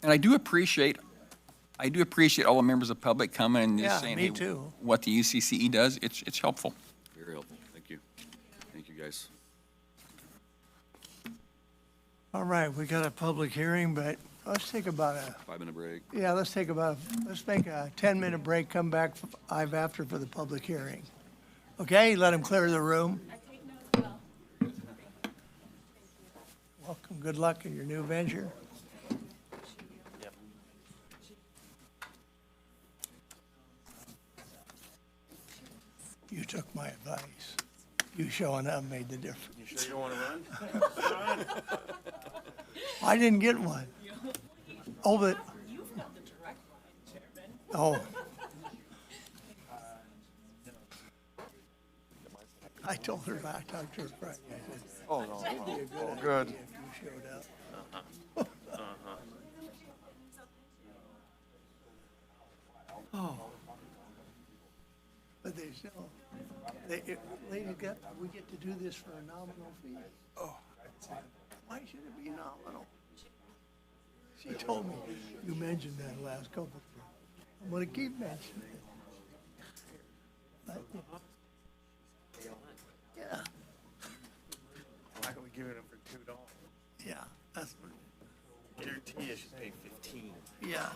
And I do appreciate all the members of the public coming and Yeah, just saying, me hey, too. what the UCCE does, it's helpful. Very helpful. Thank you. Thank you, guys. All right, we got a public hearing, but let's take about a, 5-minute break. yeah, let's take a 10-minute break, come back after for the public hearing. Okay, let him clear the room. Welcome, good luck in your new venture. You took my advice. You showing up made the difference. You sure you don't want to run? I didn't get one. Oh, but. Oh. I told her, I talked to her Friday. I said, Oh, no. it'd be a good Oh, idea good. if you showed up. Oh. But they still, we get to do this for a nominal fee. Oh. Why should it be nominal? She told me, you mentioned that last couple. I'm gonna keep mentioning it. Yeah, Why are we giving them for $2? yeah, that's what, Guarantee you should pay 15. yeah.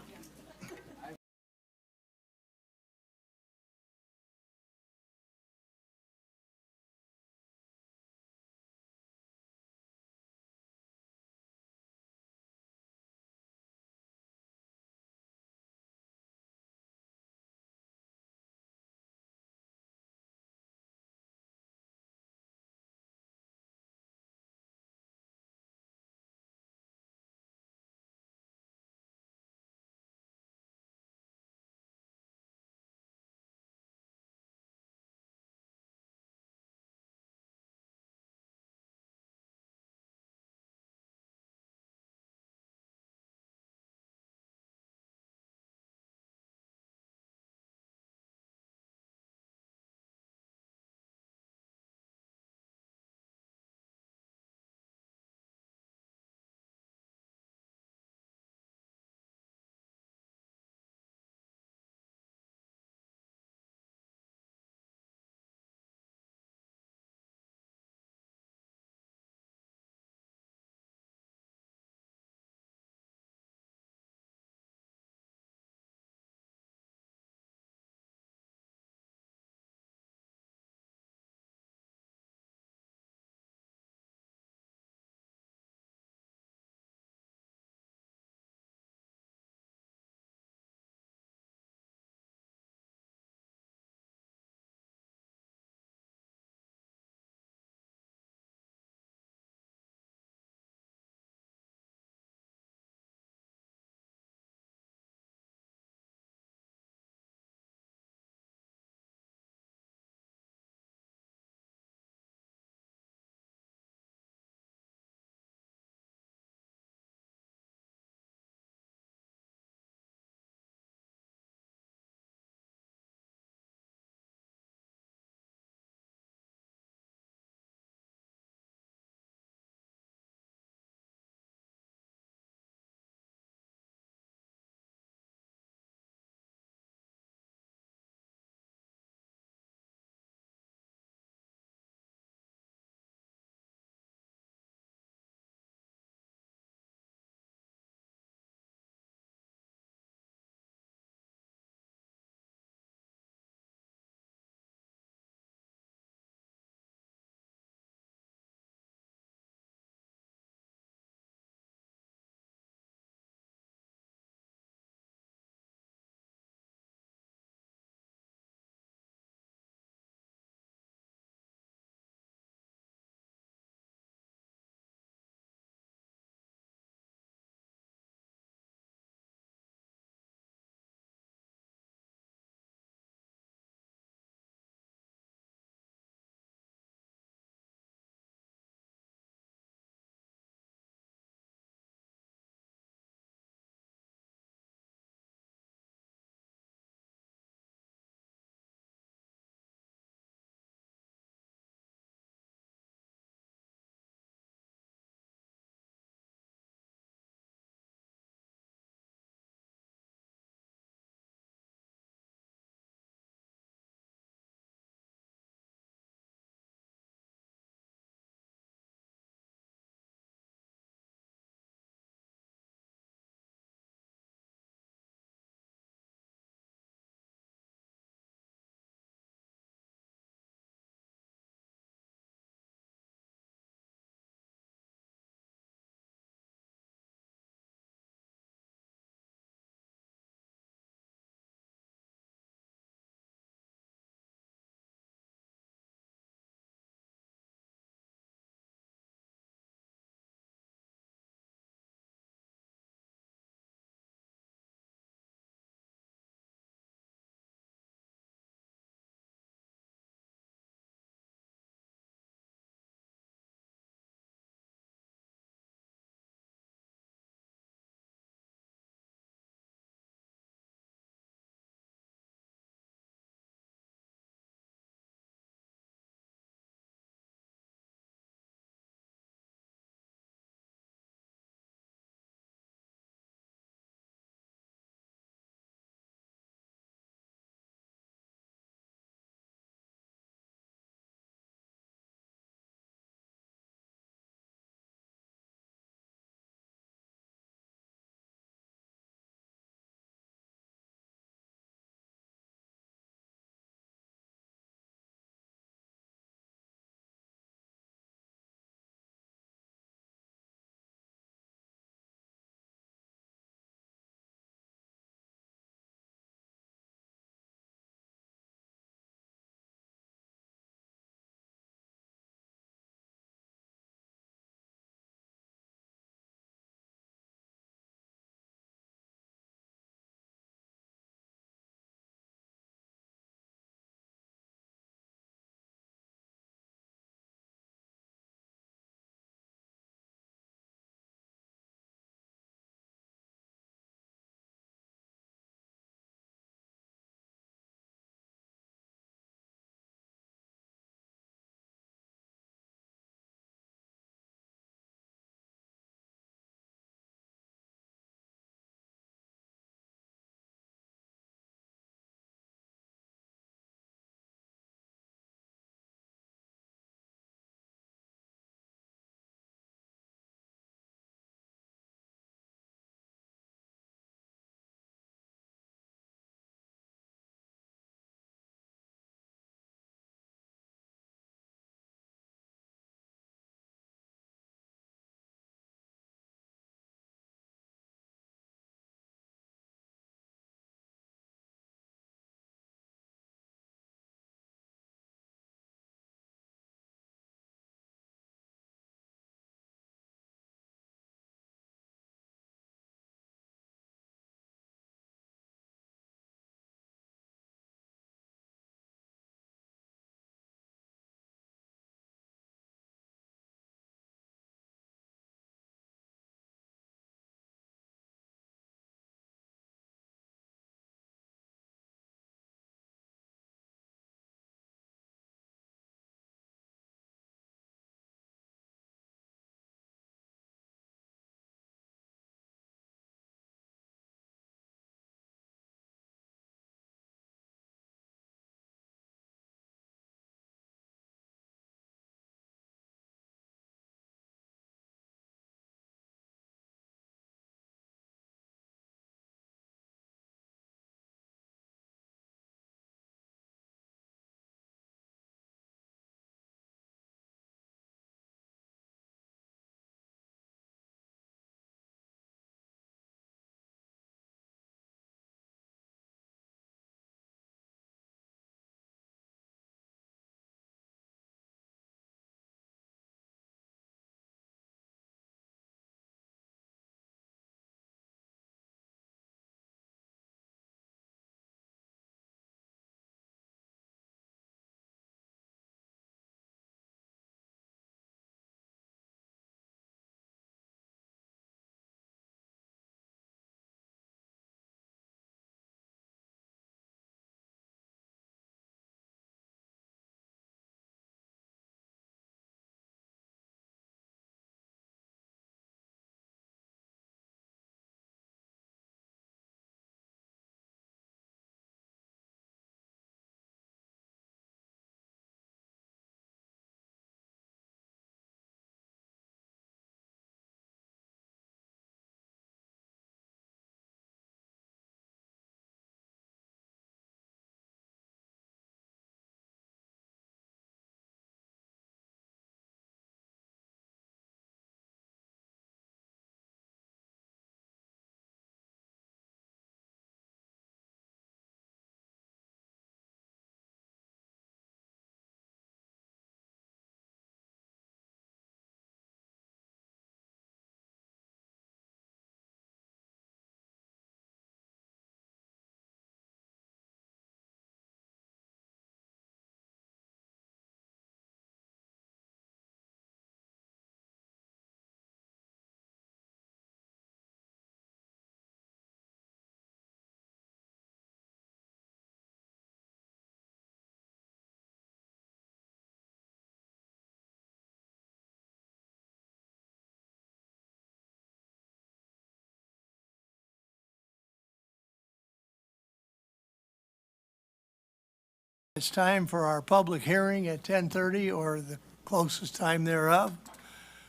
It's time for our public hearing at 10:30 or the closest time thereof.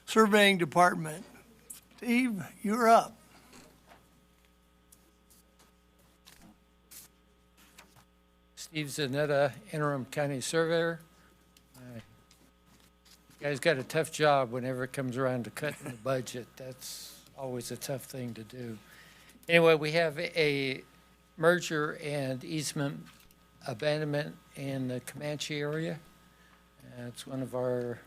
Surveying Department. Steve, you're up. Steve Zanetta, interim county surveyor. You guys got a tough job whenever it comes around to cutting the budget. That's always a tough thing to do. Anyway, we have a merger and easement abandonment in the Comanche area. It's one of our,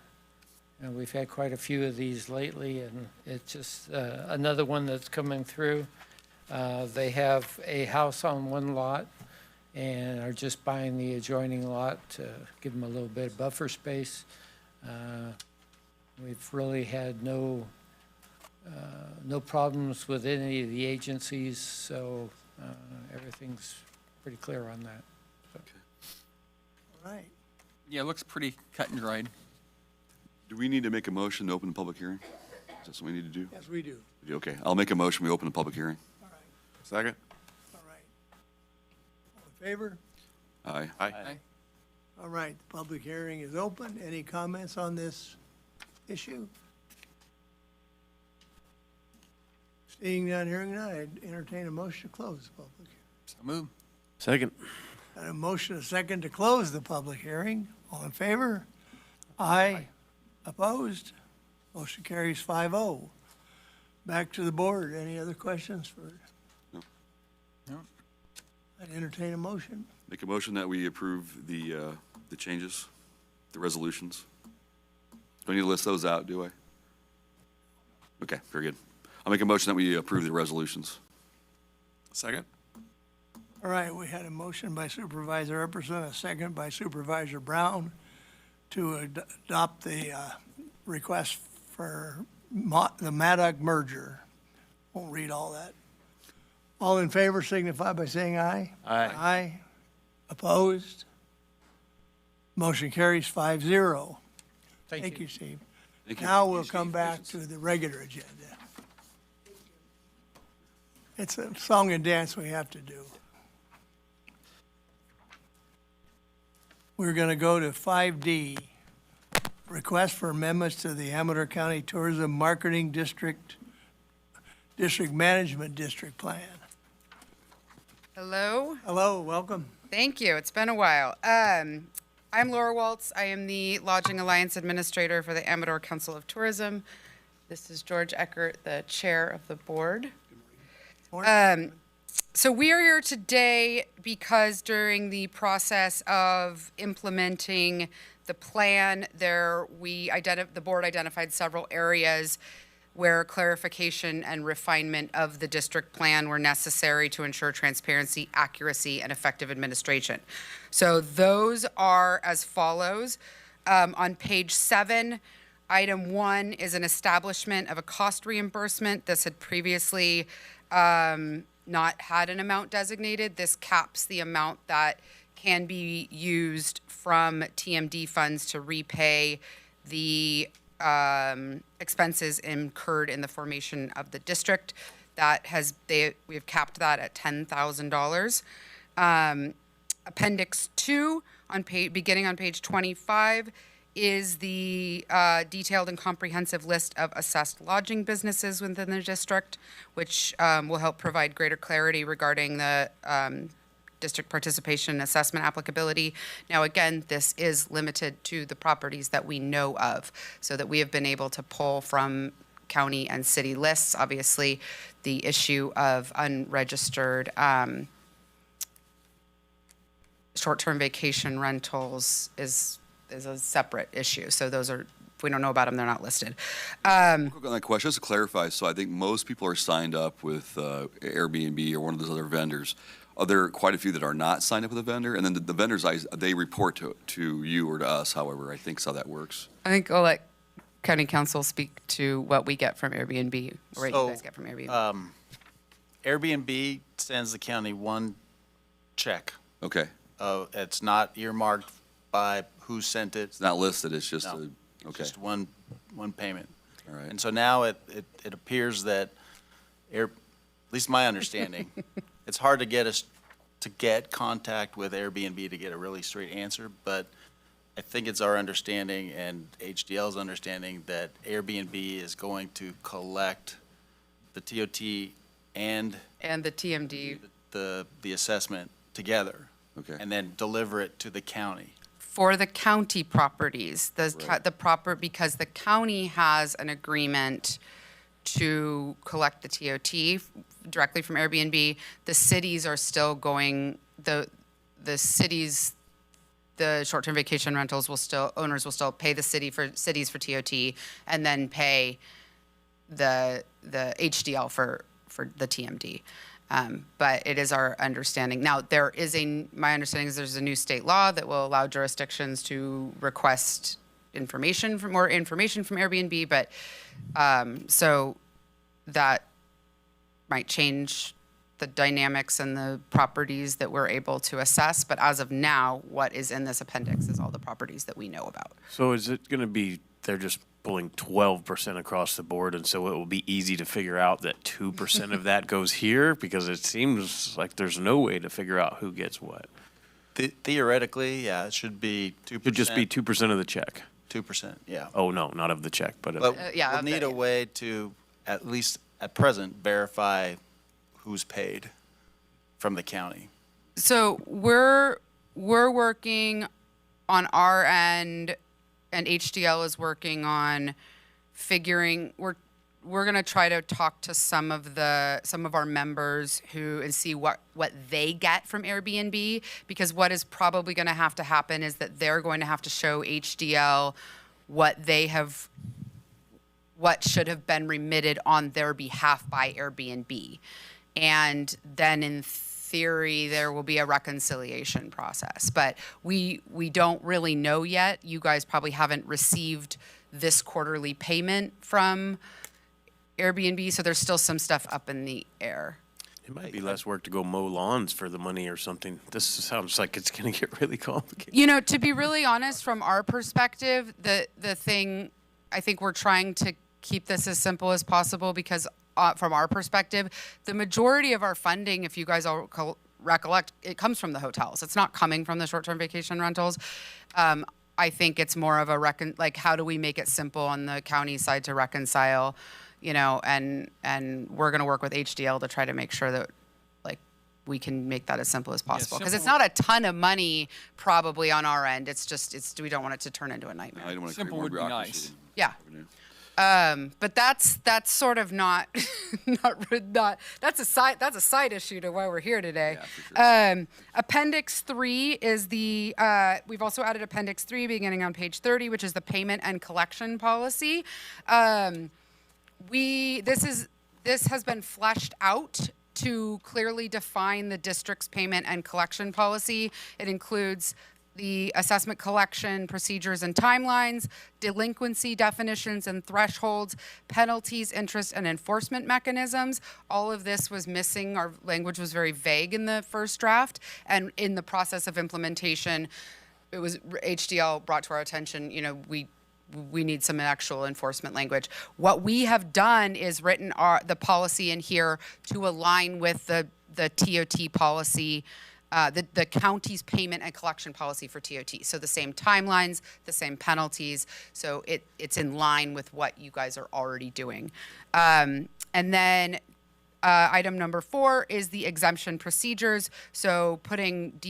we've had quite a few of these lately, and it's just another one that's coming through. They have a house on one lot and are just buying the adjoining lot to give them a little bit of buffer space. We've really had no problems with any of the agencies, so everything's pretty clear on that. All right. Yeah, it looks pretty cut and dried. Do we need to make a motion to open the public hearing? Is that something we need to do? Yes, we do. Okay, I'll make a motion, we open the public hearing. All right. Second? All right. All in favor? Aye. Aye. All right, the public hearing is open. Any comments on this issue? Seeing none, hearing none, I'd entertain a motion to close the public hearing. So move. Second. Got a motion, a second to close the public hearing. All in favor? Aye. Opposed? Motion carries 5-0. Back to the board. Any other questions for? No. No. I'd entertain a motion. Make a motion that we approve the changes, the resolutions. Do I need to list those out, do I? Okay, very good. I'll make a motion that we approve the resolutions. Second? All right, we had a motion by Supervisor Epperson, a second by Supervisor Brown to adopt the request for the Maddock merger. Won't read all that. All in favor signify by saying aye. Aye. Aye. Opposed? Motion carries 5-0. Thank you, Steve. Thank you. Now we'll come back to the regular agenda. It's a song and dance we have to do. We're going to go to 5D, request for amendments to the Amador County Tourism Marketing District Management District Plan. Hello. Hello, welcome. Thank you. It's been a while. I'm Laura Waltz. I am the Lodging Alliance Administrator for the Amador Council of Tourism. This is George Eckert, the chair of the board. So we are here today because during the process of implementing the plan, the board identified several areas where clarification and refinement of the district plan were necessary to ensure transparency, accuracy, and effective administration. So those are as follows. On page 7, item 1 is an establishment of a cost reimbursement. This had previously not had an amount designated. This caps the amount that can be used from TMD funds to repay the expenses incurred in the formation of the district. We have capped that at $10,000. Appendix 2, beginning on page 25, is the detailed and comprehensive list of assessed lodging businesses within the district, which will help provide greater clarity regarding the district participation assessment applicability. Now, again, this is limited to the properties that we know of, so that we have been able to pull from county and city lists. Obviously, the issue of unregistered short-term vacation rentals is a separate issue. So those are, if we don't know about them, they're not listed. Quick on that question, just to clarify, so I think most people are signed up with Airbnb or one of those other vendors. Are there quite a few that are not signed up with a vendor? And then the vendors, they report to you or to us, however, I think is how that works. I think I'll let county council speak to what we get from Airbnb, or what you guys get from Airbnb. Airbnb sends the county one check. Okay. It's not earmarked by who sent it. It's not listed, it's just No, okay. It's just one payment. All right. And so now it appears that, at least my understanding, it's hard to get to get contact with Airbnb to get a really straight answer, but I think it's our understanding and HDL's understanding that Airbnb is going to collect the TOT and the TMD. the assessment together. Okay. And then deliver it to the county. For the county properties, Right. because the county has an agreement to collect the TOT directly from Airbnb, the cities are still going, the cities, the short-term vacation rentals owners will still pay the cities for TOT and then pay the HDL for the TMD. But it is our understanding. Now, my understanding is there's a new state law that will allow jurisdictions to request more information from Airbnb, but so that might change the dynamics and the properties that we're able to assess. But as of now, what is in this appendix is all the properties that we know about. So is it going to be, they're just pulling 12% across the board, and so it will be easy to figure out that 2% of that goes here? Because it seems like there's no way to figure out who gets what. Theoretically, yeah, it should be 2%. It should just be 2% of the check. 2%, yeah. Oh, no, not of the check, but of. But yeah, we'll need a way to, at least at present, verify who's paid from the county. So we're working on our end, and HDL is working on figuring. We're going to try to talk to some of our members and see what they get from Airbnb, because what is probably going to have to happen is that they're going to have to show HDL what should have been remitted on their behalf by Airbnb. And then in theory, there will be a reconciliation process. But we don't really know yet. You guys probably haven't received this quarterly payment from Airbnb, so there's still some stuff up in the air. It might be less work to go mow lawns for the money or something. This sounds like it's going to get really complicated. You know, to be really honest, from our perspective, the thing, I think we're trying to keep this as simple as possible, because from our perspective, the majority of our funding, if you guys all recollect, it comes from the hotels. It's not coming from the short-term vacation rentals. I think it's more of a how do we make it simple on the county side to reconcile, you know, and we're going to work with HDL to try to make sure that we can make that as simple as possible, because it's not a ton of money probably on our end. It's just we don't want it to turn into a nightmare. I don't want to Simple would be nice. Yeah. But that's sort of not that's a side issue to why we're here today. Yeah, for sure. Appendix 3 is we've also added Appendix 3 beginning on page 30, which is the payment and collection policy. This has been fleshed out to clearly define the district's payment and collection policy. It includes the assessment collection procedures and timelines, delinquency definitions and thresholds, penalties, interest, and enforcement mechanisms. All of this was missing. Our language was very vague in the first draft, and in the process of implementation, it was HDL brought to our attention, you know, we need some actual enforcement language. What we have done is written the policy in here to align with the TOT policy, the county's payment and collection policy for TOT. So the same timelines, the same penalties. So it's in line with what you guys are already doing. And then item number 4 is the exemption procedures. So putting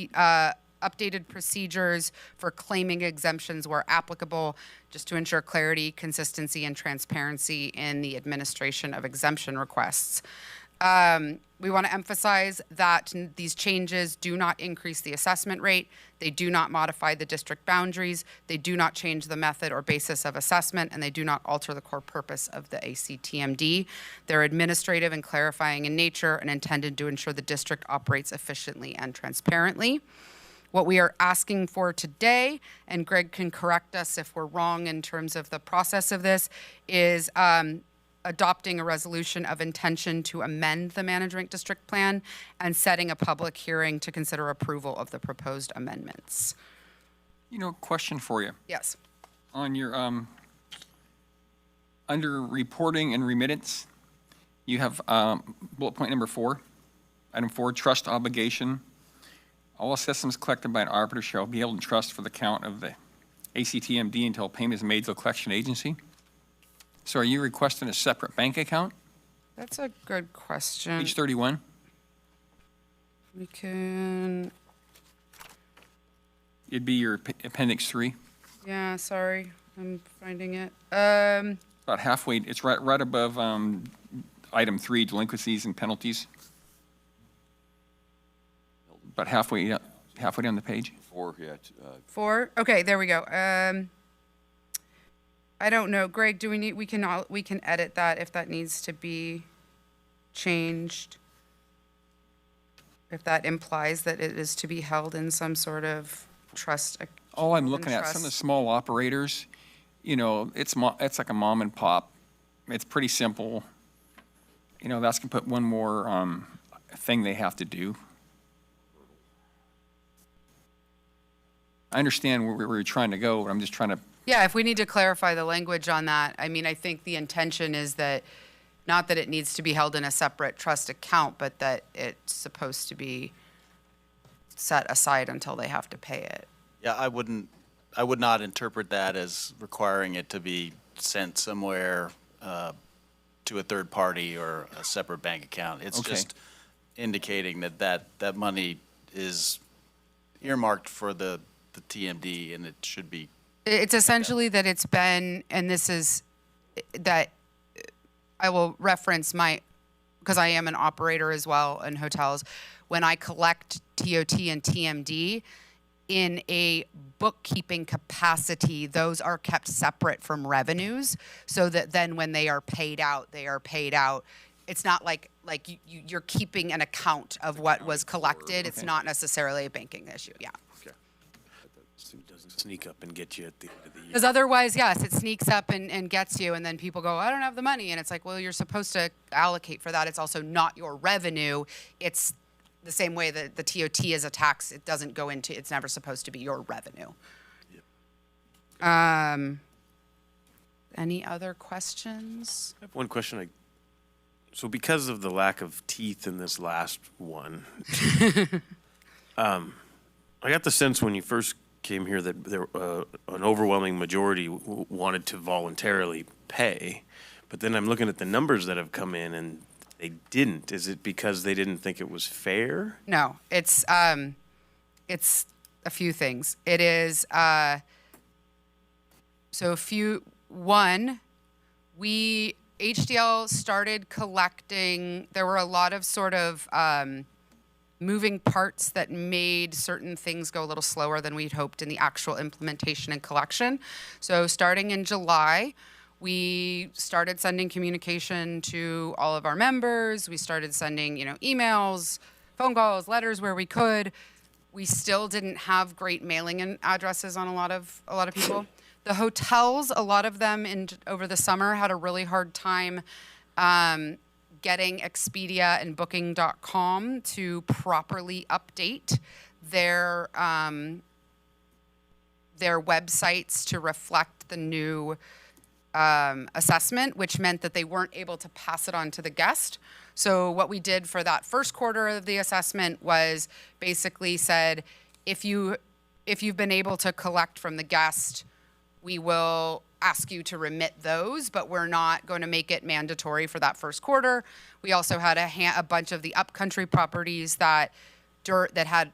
updated procedures for claiming exemptions where applicable, just to ensure clarity, consistency, and transparency in the administration of exemption requests. We want to emphasize that these changes do not increase the assessment rate. They do not modify the district boundaries. They do not change the method or basis of assessment, and they do not alter the core purpose of the ACTMD. They're administrative and clarifying in nature and intended to ensure the district operates efficiently and transparently. What we are asking for today, and Greg can correct us if we're wrong in terms of the process of this, is adopting a resolution of intention to amend the management district plan and setting a public hearing to consider approval of the proposed amendments. You know, question for you. Yes. On your, under reporting and remittance, you have bullet point number 4, item 4, trust obligation. All assessments collected by an arbiter shall be held in trust for the count of the ACTMD until payment is made to the collection agency. So are you requesting a separate bank account? That's a good question. Page 31? We can, It'd be your appendix 3. yeah, sorry, I'm finding it. About halfway, it's right above item 3, delinquencies and penalties. About halfway down the page. 4, yeah. 4, okay, there we go. I don't know, Greg, do we can edit that if that needs to be changed. If that implies that it is to be held in some sort of trust. All I'm looking at, some of the small operators, you know, it's like a mom and pop. It's pretty simple. You know, that's gonna put one more thing they have to do. I understand where we're trying to go, but I'm just trying to. Yeah, if we need to clarify the language on that, I mean, I think the intention is that, not that it needs to be held in a separate trust account, but that it's supposed to be set aside until they have to pay it. Yeah, I would not interpret that as requiring it to be sent somewhere to a third party or a separate bank account. It's Okay. just indicating that money is earmarked for the TMD, and it should be. It's essentially that it's been, and this is, that I will reference because I am an operator as well in hotels, when I collect TOT and TMD in a bookkeeping capacity, those are kept separate from revenues, so that then when they are paid out, they are paid out. It's not like you're keeping an account of what was collected. It's not necessarily a banking issue, yeah. Doesn't sneak up and get you at the end of the year. Because otherwise, yes, it sneaks up and gets you, and then people go, I don't have the money. And it's like, well, you're supposed to allocate for that. It's also not your revenue. It's the same way that the TOT is a tax. It doesn't go into, it's never supposed to be your revenue. Any other questions? I have one question. So because of the lack of teeth in this last one, I got the sense when you first came here that there an overwhelming majority wanted to voluntarily pay, but then I'm looking at the numbers that have come in and they didn't. Is it because they didn't think it was fair? No, it's a few things. It is HDL started collecting. There were a lot of sort of moving parts that made certain things go a little slower than we'd hoped in the actual implementation and collection. So starting in July, we started sending communication to all of our members. We started sending, emails, phone calls, letters where we could. We still didn't have great mailing addresses on a lot of people. The hotels, a lot of them over the summer had a really hard time getting Expedia and Booking.com to properly update their websites to reflect the new assessment, which meant that they weren't able to pass it on to the guest. So what we did for that first quarter of the assessment was basically said, if you've been able to collect from the guest, we will ask you to remit those, but we're not going to make it mandatory for that first quarter. We also had a bunch of the upcountry properties that had,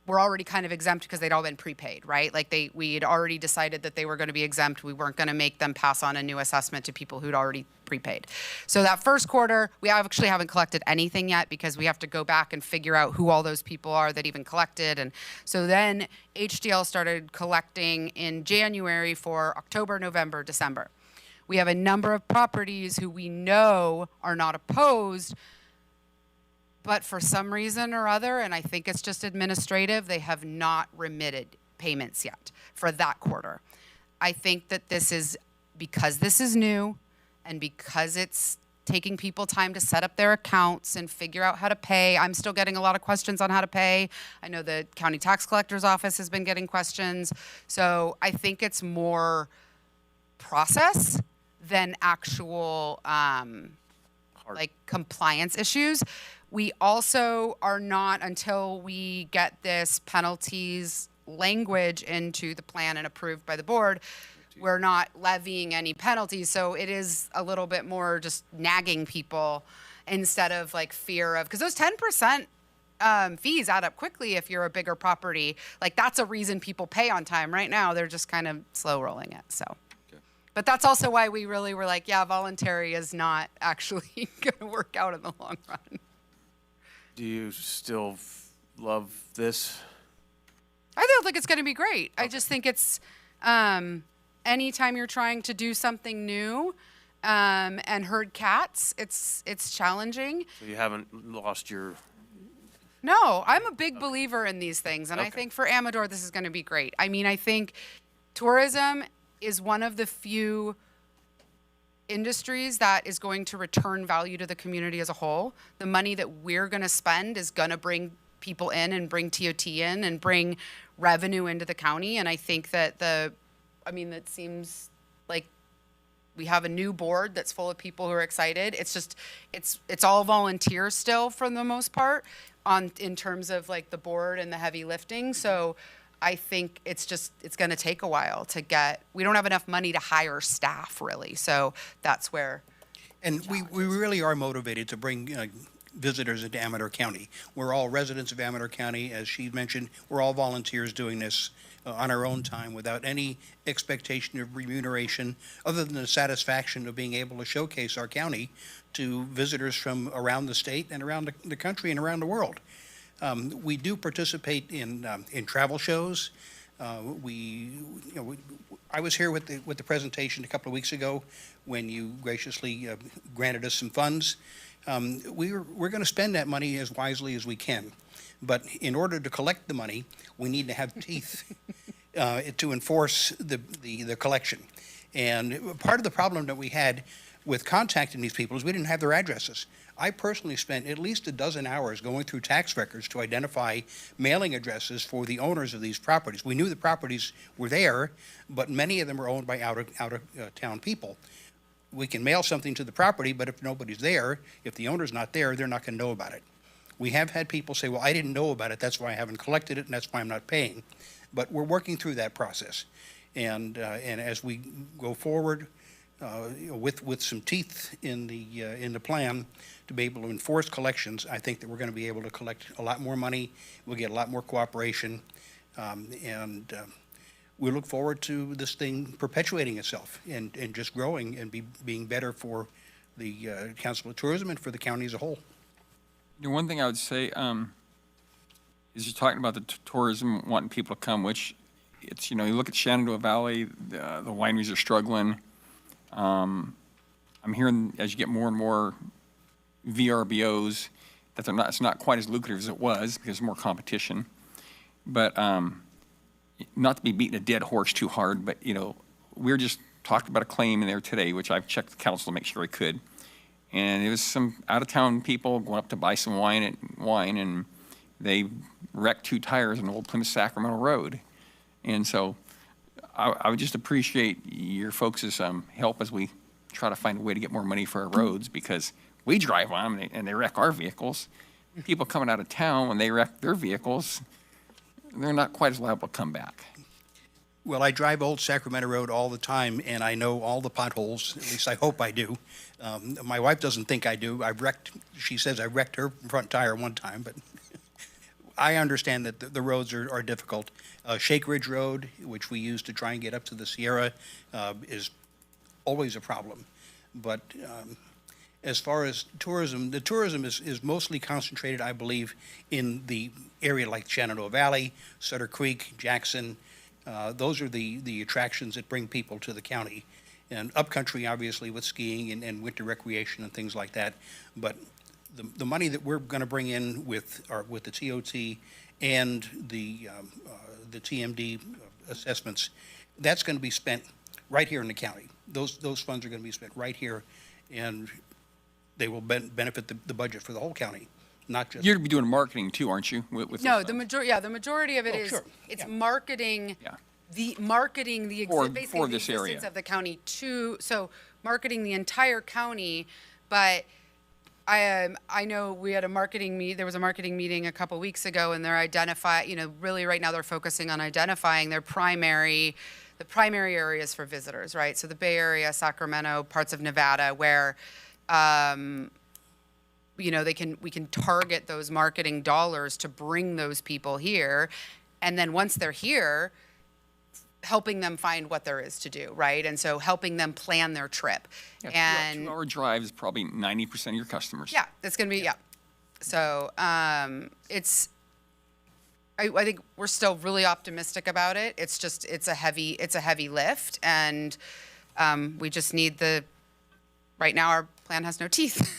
were already kind of exempt because they'd all been prepaid, right? Like we had already decided that they were going to be exempt. We weren't going to make them pass on a new assessment to people who'd already prepaid. So that first quarter, we actually haven't collected anything yet because we have to go back and figure out who all those people are that even collected. And so then HDL started collecting in January for October, November, December. We have a number of properties who we know are not opposed, but for some reason or other, and I think it's just administrative, they have not remitted payments yet for that quarter. I think that because this is new and because it's taking people time to set up their accounts and figure out how to pay. I'm still getting a lot of questions on how to pay. I know the county tax collector's office has been getting questions. So I think it's more process than actual compliance issues. We also are not, until we get this penalties language into the plan and approved by the board, we're not levying any penalties. So it is a little bit more just nagging people instead of like fear of, because those 10% fees add up quickly if you're a bigger property. Like that's a reason people pay on time. Right now, they're just kind of slow rolling it, so. But that's also why we really were like, yeah, voluntary is not actually going to work out in the long run. Do you still love this? I don't think it's going to be great. I just think it's anytime you're trying to do something new and herd cats, it's challenging. So you haven't lost your... No, I'm a big believer in these things, and I Okay. think for Amador, this is going to be great. I mean, I think tourism is one of the few industries that is going to return value to the community as a whole. The money that we're going to spend is going to bring people in and bring TOT in and bring revenue into the county. And I think that it seems like we have a new board that's full of people who are excited. It's just, it's all volunteers still for the most part in terms of like the board and the heavy lifting. So I think it's going to take a while to get, we don't have enough money to hire staff really. So that's where. And we really are motivated to bring visitors into Amador County. We're all residents of Amador County. As she mentioned, we're all volunteers doing this on our own time without any expectation of remuneration other than the satisfaction of being able to showcase our county to visitors from around the state and around the country and around the world. We do participate in travel shows. I was here with the presentation a couple of weeks ago when you graciously granted us some funds. We're going to spend that money as wisely as we can, but in order to collect the money, we need to have teeth to enforce the collection. And part of the problem that we had with contacting these people is we didn't have their addresses. I personally spent at least a dozen hours going through tax records to identify mailing addresses for the owners of these properties. We knew the properties were there, but many of them were owned by out-of-town people. We can mail something to the property, but if nobody's there, if the owner's not there, they're not going to know about it. We have had people say, well, I didn't know about it, that's why I haven't collected it, and that's why I'm not paying. But we're working through that process. And as we go forward with some teeth in the plan to be able to enforce collections, I think that we're going to be able to collect a lot more money. We'll get a lot more cooperation, and we look forward to this thing perpetuating itself and just growing and being better for the Council of Tourism and for the county as a whole. One thing I would say is you're talking about the tourism, wanting people to come, which it's, you look at Shenandoah Valley, the wineries are struggling. I'm hearing as you get more and more VRBOs that it's not quite as lucrative as it was because there's more competition. But not to be beating a dead horse too hard, but we're just talked about a claim in there today, which I've checked the council to make sure I could. And it was some out-of-town people going up to buy some wine, and they wrecked 2 tires on Old Plymouth Sacramento Road. And so I would just appreciate your folks' help as we try to find a way to get more money for our roads, because we drive on them and they wreck our vehicles. People coming out of town, when they wreck their vehicles, they're not quite as liable to come back. Well, I drive Old Sacramento Road all the time, and I know all the potholes, at least I hope I do. My wife doesn't think I do. She says I wrecked her front tire one time, but I understand that the roads are difficult. Shake Ridge Road, which we use to try and get up to the Sierra, is always a problem. But as far as tourism, the tourism is mostly concentrated, I believe, in the area like Shenandoah Valley, Sutter Creek, Jackson. Those are the attractions that bring people to the county. And upcountry, obviously, with skiing and winter recreation and things like that. But the money that we're going to bring in with the TOT and the TMD assessments, that's going to be spent right here in the county. Those funds are going to be spent right here, and they will benefit the budget for the whole county, not just. You're going to be doing marketing too, aren't you? With No, the majority of it is sure. it's marketing. Yeah. Marketing the basically for the this existence area. of the county so marketing the entire county, but I know we had a there was a marketing meeting a couple weeks ago, and really right now they're focusing on identifying the primary areas for visitors, right? So the Bay Area, Sacramento, parts of Nevada, where, we can target those marketing dollars to bring those people here. And then once they're here, helping them find what there is to do, right? And so helping them plan their trip. Yeah, And 2-hour drive is probably 90% of your customers. yeah, it's going to be, yeah. So I think we're still really optimistic about it. It's just, it's a heavy lift, and we just need right now our plan has no teeth.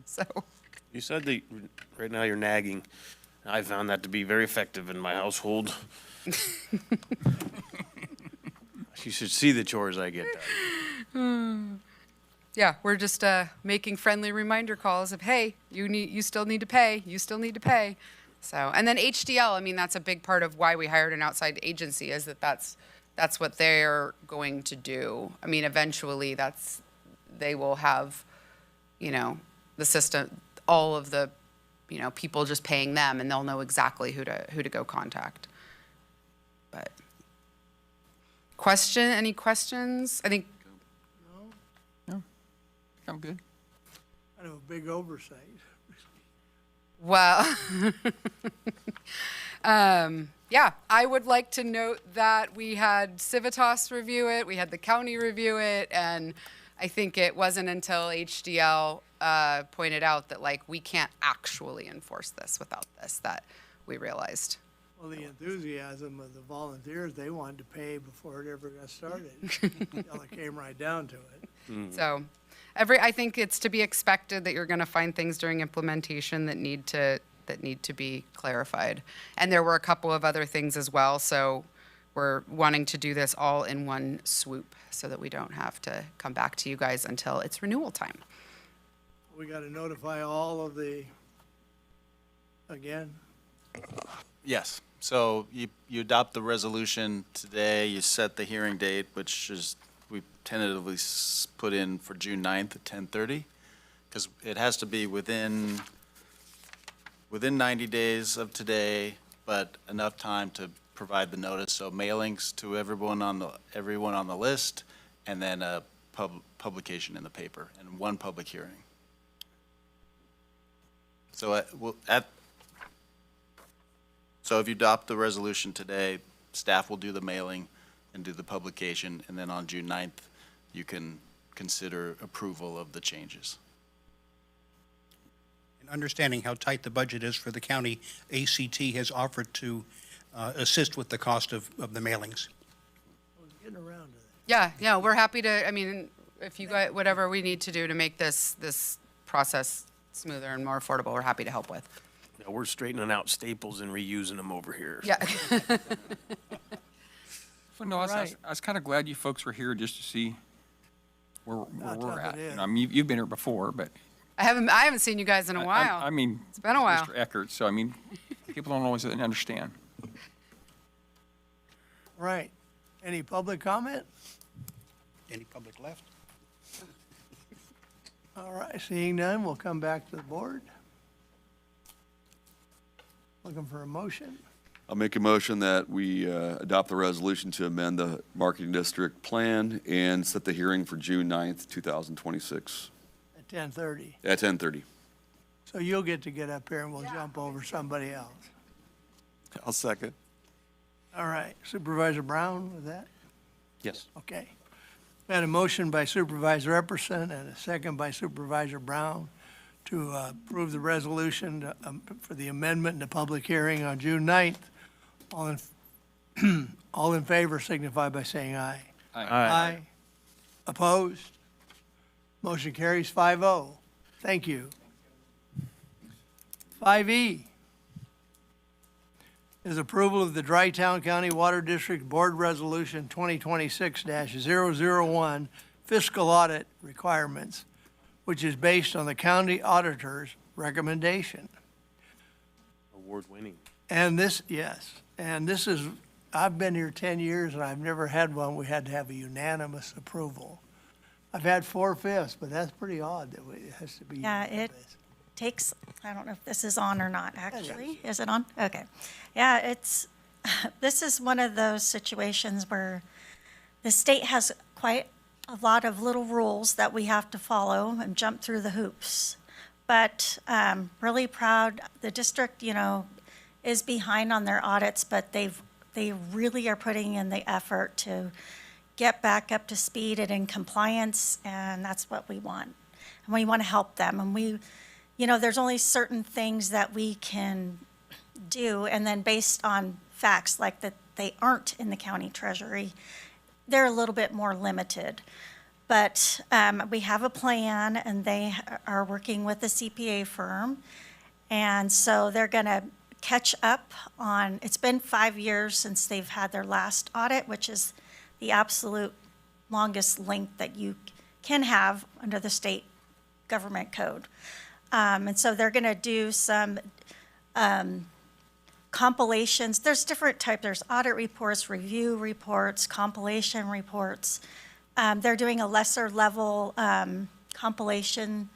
So. You said that right now you're nagging. I found that to be very effective in my household. You should see the chores I get done. Yeah, we're just making friendly reminder calls of, hey, you still need to pay. You still need to pay. So, and then HDL, I mean, that's a big part of why we hired an outside agency, is that's what they're going to do. I mean, eventually they will have, the system, all of the, people just paying them, and they'll know exactly who to go contact. But any questions? I think. No, I'm good. Kind of a big oversight. Well, yeah, I would like to note that we had Civitas review it, we had the county review it, and I think it wasn't until HDL pointed out that, we can't actually enforce this without this, that we realized. Well, the enthusiasm of the volunteers, they wanted to pay before it ever got started. Until it came right down to it. So I think it's to be expected that you're going to find things during implementation that need to be clarified. And there were a couple of other things as well, so we're wanting to do this all in one swoop so that we don't have to come back to you guys until it's renewal time. We got to notify all of again? Yes. So you adopt the resolution today, you set the hearing date, which is, we tentatively put in for June 9th at 10:30, because it has to be within 90 days of today, but enough time to provide the notice. So mailings to everyone on the list, and then a publication in the paper, and one public hearing. So So if you adopt the resolution today, staff will do the mailing and do the publication, and then on June 9th, you can consider approval of the changes. And understanding how tight the budget is for the county, ACT has offered to assist with the cost of the mailings. I was getting around to that. Yeah, we're happy to, if you got whatever we need to do to make this process smoother and more affordable, we're happy to help with. Yeah, we're straightening out staples and reusing them over here. Yeah. So no, I was kind of glad you folks were here just to see where we're at. You've been here before, but I haven't seen you guys in a while. It's been a while. Mr. Eckert, so people don't always understand. Right. Any public comment? Any public left? All right, seeing none, we'll come back to the board. Looking for a motion? I'll make a motion that we adopt the resolution to amend the marketing district plan and set the hearing for June 9th, 2026. At 10:30. At 10:30. So you'll get up here and we'll jump over somebody else. I'll second. All right, Supervisor Brown with that? Yes. Okay. We had a motion by Supervisor Epperson and a second by Supervisor Brown to approve the resolution for the amendment in the public hearing on June 9th. All in favor signify by saying aye. Aye. Opposed? Motion carries 5-0. Thank you. 5E is approval of the Dry-Town County Water District Board Resolution 2026-001 fiscal audit requirements, which is based on the county auditor's recommendation. Award-winning. And this is, I've been here 10 years and I've never had one. We had to have a unanimous approval. I've had 4/5, but that's pretty odd that it has to be. Yeah, it takes, I don't know if this is on or not, actually. Is it on? Okay. Yeah, this is one of those situations where the state has quite a lot of little rules that we have to follow and jump through the hoops. But really proud, the district, is behind on their audits, but they really are putting in the effort to get back up to speed and in compliance, and that's what we want. And we want to help them. And there's only certain things that we can do, and then based on facts like that they aren't in the county treasury, they're a little bit more limited. But we have a plan, and they are working with a CPA firm, and so they're going to catch up on, it's been 5 years since they've had their last audit, which is the absolute longest length that you can have under the state government code. And so they're going to do some compilations. There's different types. There's audit reports, review reports, compilation reports. They're doing a lesser level compilation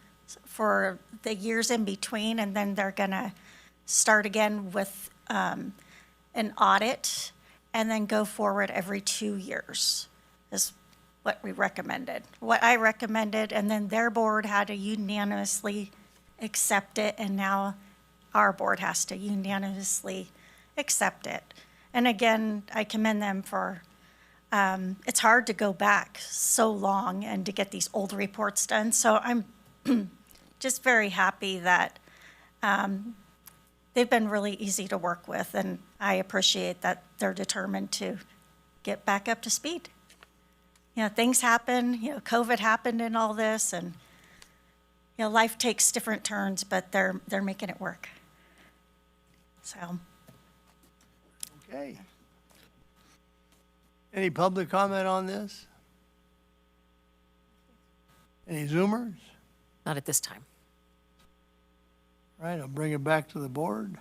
for the years in between, and then they're going to start again with an audit, and then go forward every 2 years is what we recommended, what I recommended, and then their board had to unanimously accept it, and now our board has to unanimously accept it. And again, I commend them for, it's hard to go back so long and to get these old reports done, so I'm just very happy that they've been really easy to work with, and I appreciate that they're determined to get back up to speed. Things happen, COVID happened and all this, and, life takes different turns, but they're making it work. So. Okay. Any public comment on this? Any Zoomers? Not at this time. All right, I'll bring it back to the board.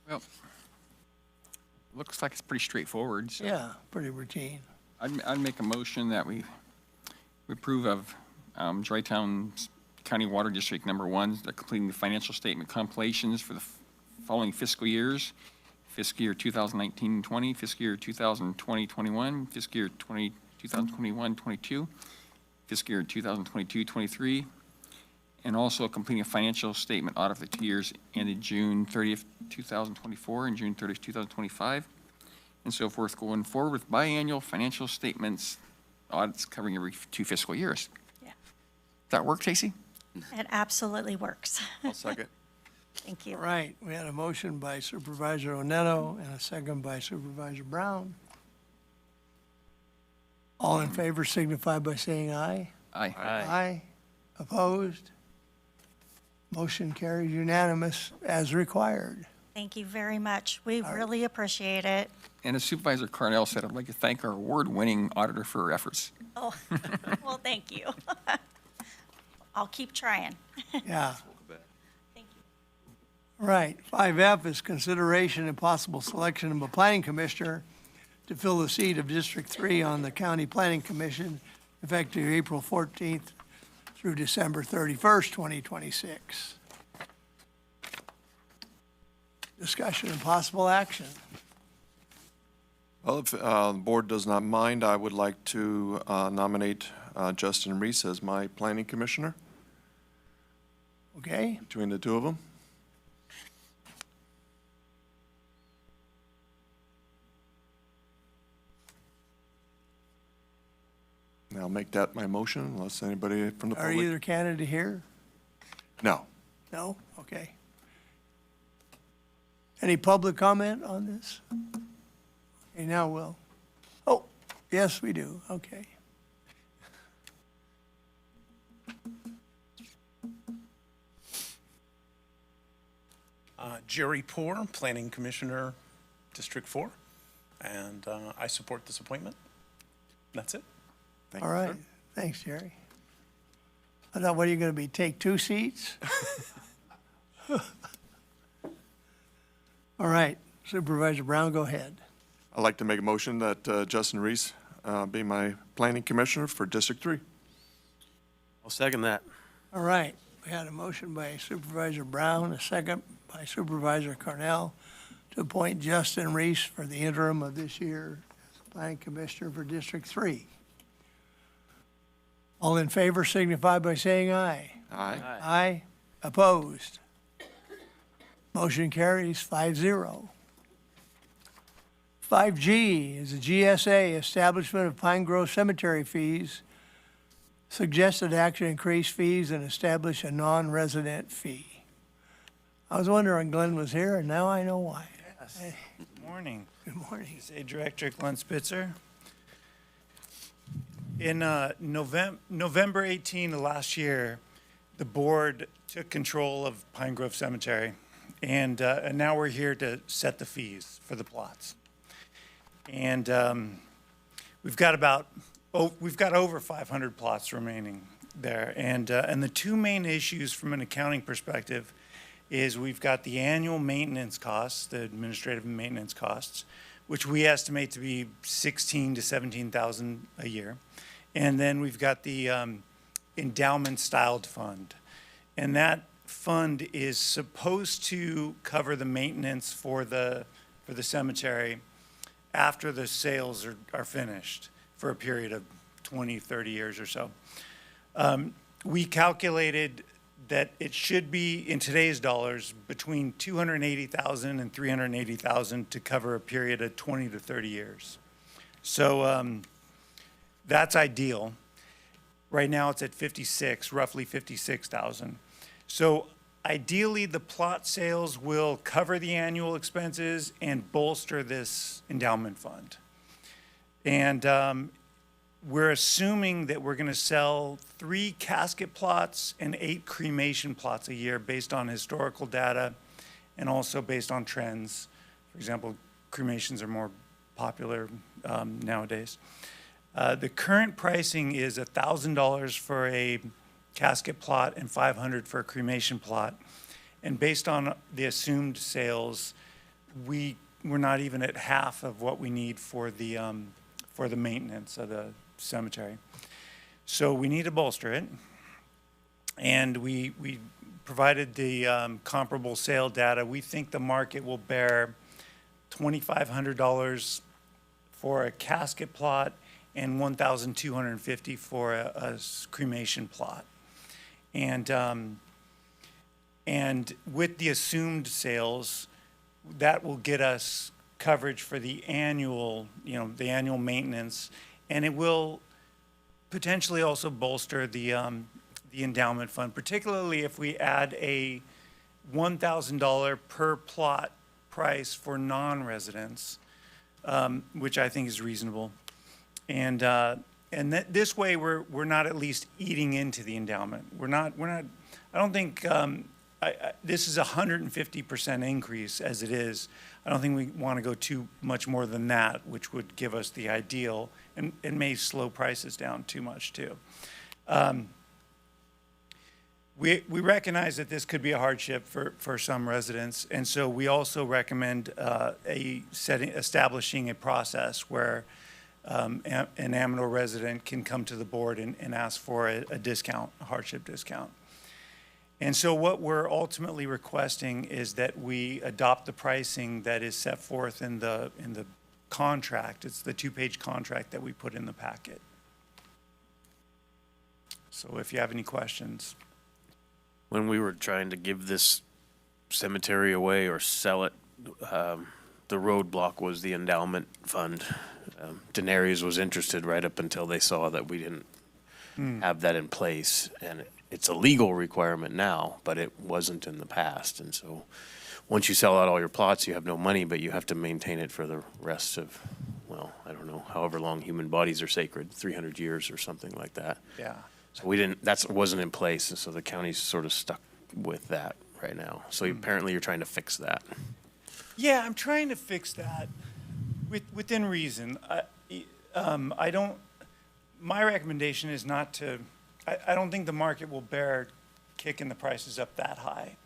Well, looks like it's pretty straightforward. So Yeah, pretty routine. I'd make a motion that we approve of Drytown County Water District Number 1, completing the financial statement compilations for the following fiscal years: fiscal year 2019-20, fiscal year 2020-21, fiscal year 2021-22, fiscal year 2022-23, and also completing a financial statement audit for the 2 years ended June 30th, 2024 and June 30th, 2025, and so forth, going forward with biannual financial statements audits covering every 2 fiscal years. Yeah. Does that work, Tracy? It absolutely works. I'll second. Thank you. All right, we had a motion by Supervisor Onetto and a second by Supervisor Brown. All in favor signify by saying aye. Aye. Aye. Opposed? Motion carries unanimous as required. Thank you very much. We really appreciate it. And as Supervisor Carnell said, I'd like to thank our award-winning auditor for her efforts. Oh, well, thank you. I'll keep trying. Yeah. Thank you. All right, 5F is consideration and possible selection of a planning commissioner to fill the seat of District 3 on the County Planning Commission effective April 14th through December 31st, 2026. Discussion and possible action. Well, if the board does not mind, I would like to nominate Justin Reese as my planning commissioner. Okay. Between the two of them. And I'll make that my motion unless anybody from the Are public. either candidate here? No. No? Okay. Any public comment on this? Okay, now we'll. Oh, yes, we do. Okay. Jerry Poor, Planning Commissioner, District 4, and I support this appointment. That's it. Thank All you, right. sir. Thanks, Jerry. I thought, what are you going to be, take 2 seats? All right. Supervisor Brown, go ahead. I'd like to make a motion that Justin Reese be my planning commissioner for District 3. I'll second that. All right, we had a motion by Supervisor Brown, a second by Supervisor Cornell to appoint Justin Reese for the interim of this year as planning commissioner for District 3. All in favor signify by saying aye. Aye. Aye. Opposed? Motion carries 5-0. 5G is a GSA, Establishment of Pine Grove Cemetery Fees. Suggested action, increase fees and establish a non-resident fee. I was wondering Glenn was here, and now I know why. Yes. Good morning. Good morning. Aid Director Glenn Spitzer. In November 18 of last year, the board took control of Pine Grove Cemetery, and now we're here to set the fees for the plots. And we've got over 500 plots remaining there, and the two main issues from an accounting perspective is we've got the annual maintenance costs, the administrative and maintenance costs, which we estimate to be $16,000 to $17,000 a year. And then we've got the endowment styled fund. And that fund is supposed to cover the maintenance for the cemetery after the sales are finished for a period of 20, 30 years or so. We calculated that it should be, in today's dollars, between $280,000 and $380,000 to cover a period of 20 to 30 years. So that's ideal. Right now it's at 56, roughly 56,000. So ideally the plot sales will cover the annual expenses and bolster this endowment fund. And we're assuming that we're going to sell 3 casket plots and 8 cremation plots a year based on historical data and also based on trends. For example, cremations are more popular nowadays. The current pricing is $1,000 for a casket plot and $500 for a cremation plot. And based on the assumed sales, we're not even at half of what we need for the maintenance of the cemetery. So we need to bolster it. And we provided the comparable sale data. We think the market will bear $2,500 for a casket plot and $1,250 for a cremation plot. And with the assumed sales, that will get us coverage for the annual, the annual maintenance, and it will potentially also bolster the endowment fund, particularly if we add a $1,000 per plot price for non-residents, which I think is reasonable. And this way we're not at least eating into the endowment. I don't think, this is a 150% increase as it is. I don't think we want to go too much more than that, which would give us the ideal, and it may slow prices down too much too. We recognize that this could be a hardship for some residents, and so we also recommend establishing a process where an Amador resident can come to the board and ask for a discount, a hardship discount. And so what we're ultimately requesting is that we adopt the pricing that is set forth in the contract. It's the 2-page contract that we put in the packet. So if you have any questions. When we were trying to give this cemetery away or sell it, the roadblock was the endowment fund. Daenerys was interested right up until they saw that we didn't have that in place. And it's a legal requirement now, but it wasn't in the past. And so once you sell out all your plots, you have no money, but you have to maintain it for the rest of, well, I don't know, however long human bodies are sacred, 300 years or something like that. Yeah. So that wasn't in place, and so the county's sort of stuck with that right now. So apparently you're trying to fix that. Yeah, I'm trying to fix that within reason. My recommendation is not to, I don't think the market will bear kicking the prices up that high.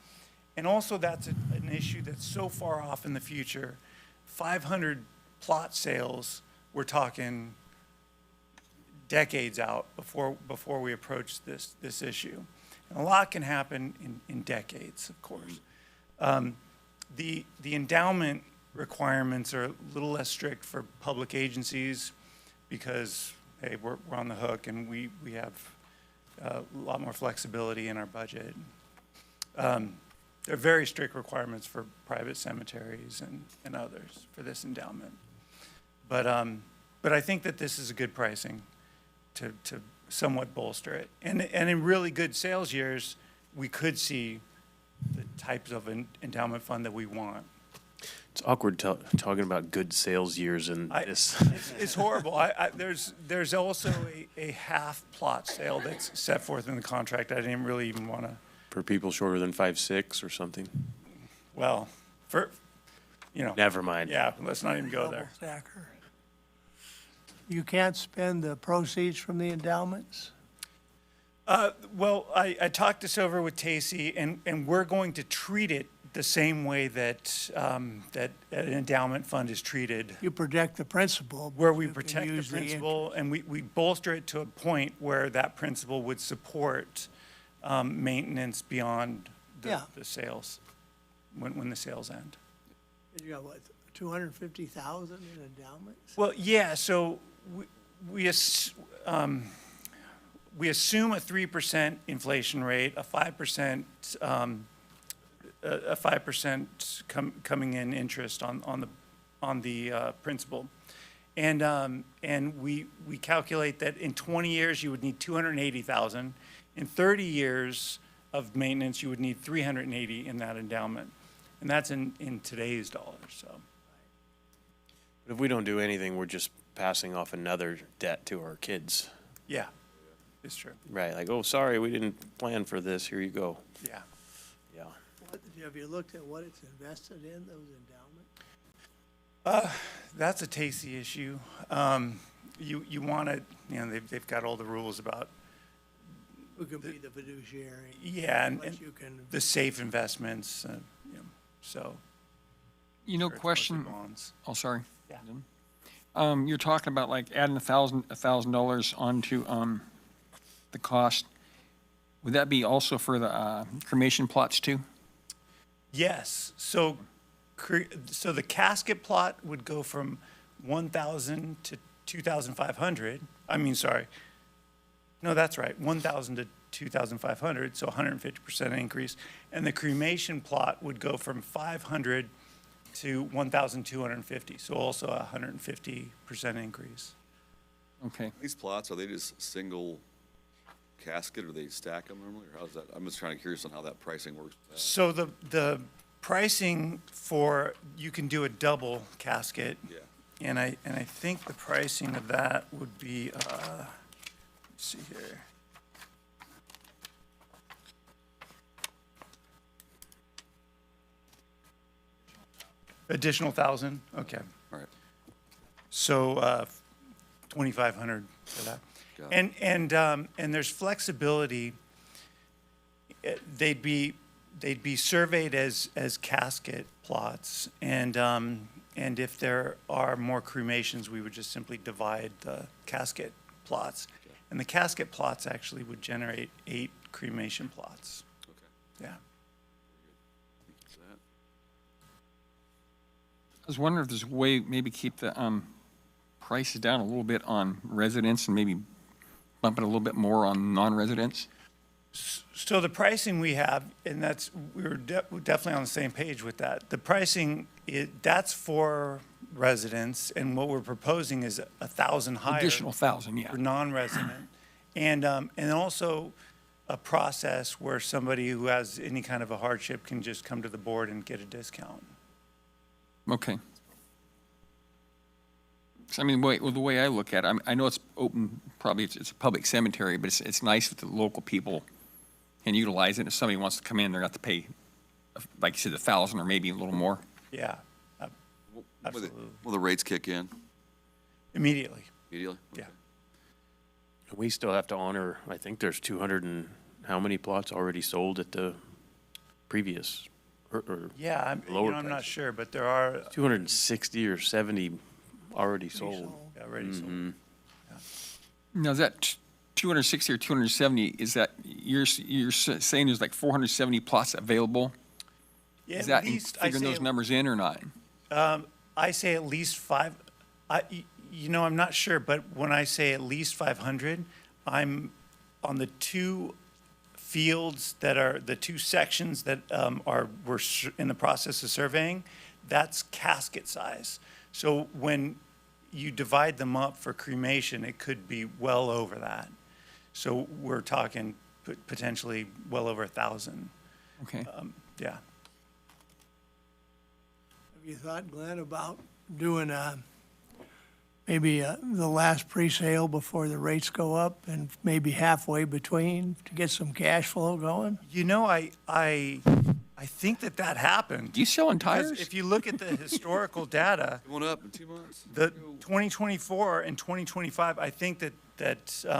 And also that's an issue that's so far off in the future. 500 plot sales, we're talking decades out before we approach this issue. And a lot can happen in decades, of course. The endowment requirements are a little less strict for public agencies because, hey, we're on the hook and we have a lot more flexibility in our budget. There are very strict requirements for private cemeteries and others for this endowment. But I think that this is a good pricing to somewhat bolster it. And in really good sales years, we could see the types of endowment fund that we want. It's awkward talking about good sales years and this. It's horrible. There's also a half plot sale that's set forth in the contract. I didn't really even want to. For people shorter than 5'6" or something. Well, Never mind. Yeah, let's not even go Double there. stacker. You can't spend the proceeds from the endowments? Well, I talked this over with Tacey, and we're going to treat it the same way that that an endowment fund is treated. You protect the principal. Where we you can protect the use principal, and we bolster it to a point where that principal would support maintenance beyond Yeah. the sales, when the sales end. You got what, 250,000 in endowments? Well, yeah, so we assume a 3% inflation rate, a 5% coming in interest on the principal. And we calculate that in 20 years, you would need 280,000. In 30 years of maintenance, you would need 380 in that endowment. And that's in today's dollars, so. But if we don't do anything, we're just passing off another debt to our kids. Yeah, it's true. Right, like, oh, sorry, we didn't plan for this, here you go. Yeah. Yeah. Have you looked at what it's invested in, those endowments? That's a Tacey issue. You want to, they've got all the rules about. Who can be the fiduciary? Yeah, how and much you can- the safe investments, so. Question. Bonds. Oh, sorry. Yeah. You're talking about like adding $1,000 onto the cost. Would that be also for the cremation plots too? Yes, so the casket plot would go from 1,000 to 2,500. No, that's right, 1,000 to 2,500, so 150% increase. And the cremation plot would go from 500 to 1,250, so also a 150% increase. Okay. These plots, are they just single casket, or they stack them normally, or how's that? I'm just trying to curious on how that pricing works. So the pricing for, you can do a double casket. Yeah. And I think the pricing of that would be, let's see here. Additional 1,000, okay. All right. So, 2,500 for that. Got it. And there's flexibility. They'd be surveyed as casket plots, and if there are more cremations, we would just simply divide the casket plots. Okay. And the casket plots actually would generate 8 cremation plots. Okay. Yeah. Thank you for that. I was wondering if there's a way maybe keep the prices down a little bit on residents and maybe bump it a little bit more on non-residents? So the pricing we have, and we're definitely on the same page with that. The pricing, that's for residents, and what we're proposing is 1,000 higher. Additional 1,000, yeah. For non-resident. And also a process where somebody who has any kind of a hardship can just come to the board and get a discount. Okay. So, I mean, the way I look at it, I know it's open, probably it's a public cemetery, but it's nice that the local people can utilize it. If somebody wants to come in, they're going to have to pay, like you said, 1,000 or maybe a little more. Yeah, absolutely. Will the rates kick in Immediately. immediately? Yeah. We still have to honor, I think there's 200 and how many plots already sold at the previous, or Yeah, lower I'm not price. sure, but there are. 260 or 70 already sold. Already sold. Now, is that 260 or 270, is that, you're saying there's like 470 plots available? Yeah, Is at that least, I figuring say those numbers in or not? I say at least five. I'm not sure, but when I say at least 500, I'm on the two fields that are, the two sections that we're in the process of surveying, that's casket size. So when you divide them up for cremation, it could be well over that. So we're talking potentially well over 1,000. Okay. Yeah. Have you thought, Glenn, about doing maybe the last pre-sale before the rates go up and maybe halfway between to get some cash flow going? I think that happened. You selling Because tires? if you look at the historical data, Going up in 2 months? the 2024 and 2025, I think that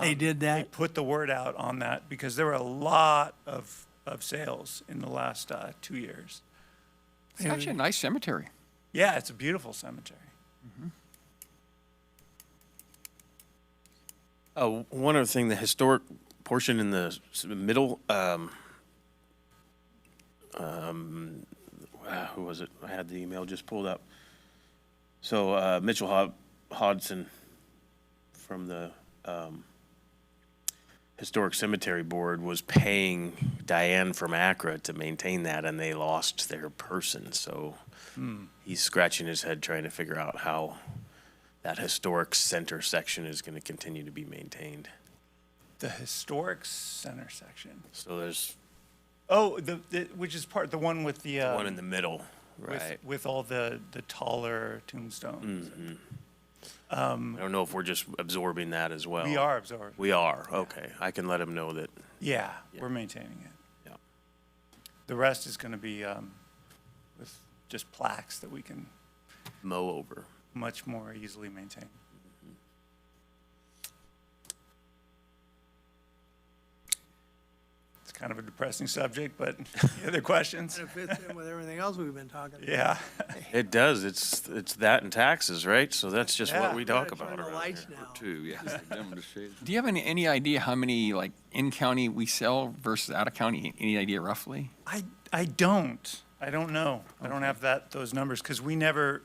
They did that? They put the word out on that because there were a lot of sales in the last 2 years. It's actually a nice cemetery. Yeah, it's a beautiful cemetery. One other thing, the historic portion in the middle, who was it? I had the email just pulled up. So Mitchell Hodson from the Historic Cemetery Board was paying Diane from Accra to maintain that, and they lost their person. So he's scratching his head trying to figure out how that historic center section is going to continue to be maintained. The historic center section. So there's Oh, which is the one with the one in the middle, right? with all the taller tombstones. Mm-hmm. I don't know if we're just absorbing that as well. We are absorbing. We are, okay. I can let him know that. Yeah, we're maintaining it. Yeah. The rest is going to be with just plaques that we can Mow over. much more easily maintain. It's kind of a depressing subject, but any other questions? It fits in with everything else we've been talking about. Yeah. It does. It's that and taxes, right? So that's just what Yeah. we talk Gotta turn about the around lights here. now. Two, yeah. Them to shade. Do you have any idea how many, like, in-county we sell versus out-of-county? Any idea roughly? I don't. I don't know. I don't have those numbers because we never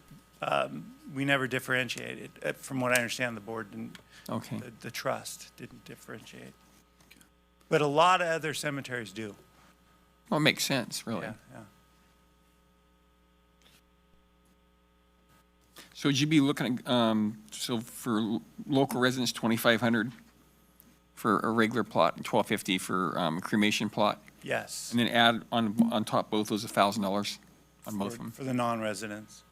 differentiated. From what I understand, the board didn't. Okay. The trust didn't differentiate. But a lot of other cemeteries do. Well, it makes sense, really. Yeah, yeah. So would you be looking at, so for local residents, 2,500 for a regular plot, and 1,250 for a cremation plot? Yes. And then add on top both those $1,000 on both of them? For the non-residents.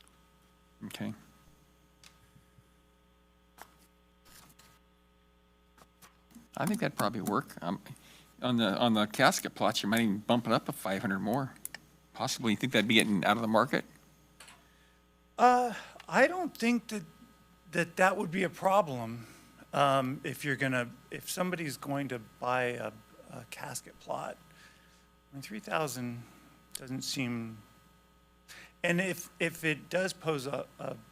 Okay. I think that'd probably work. On the casket plots, you might even bump it up 500 more. Possibly. You think that'd be getting out of the market? I don't think that would be a problem. If somebody's going to buy a casket plot, I mean, 3,000 doesn't seem, and if it does pose a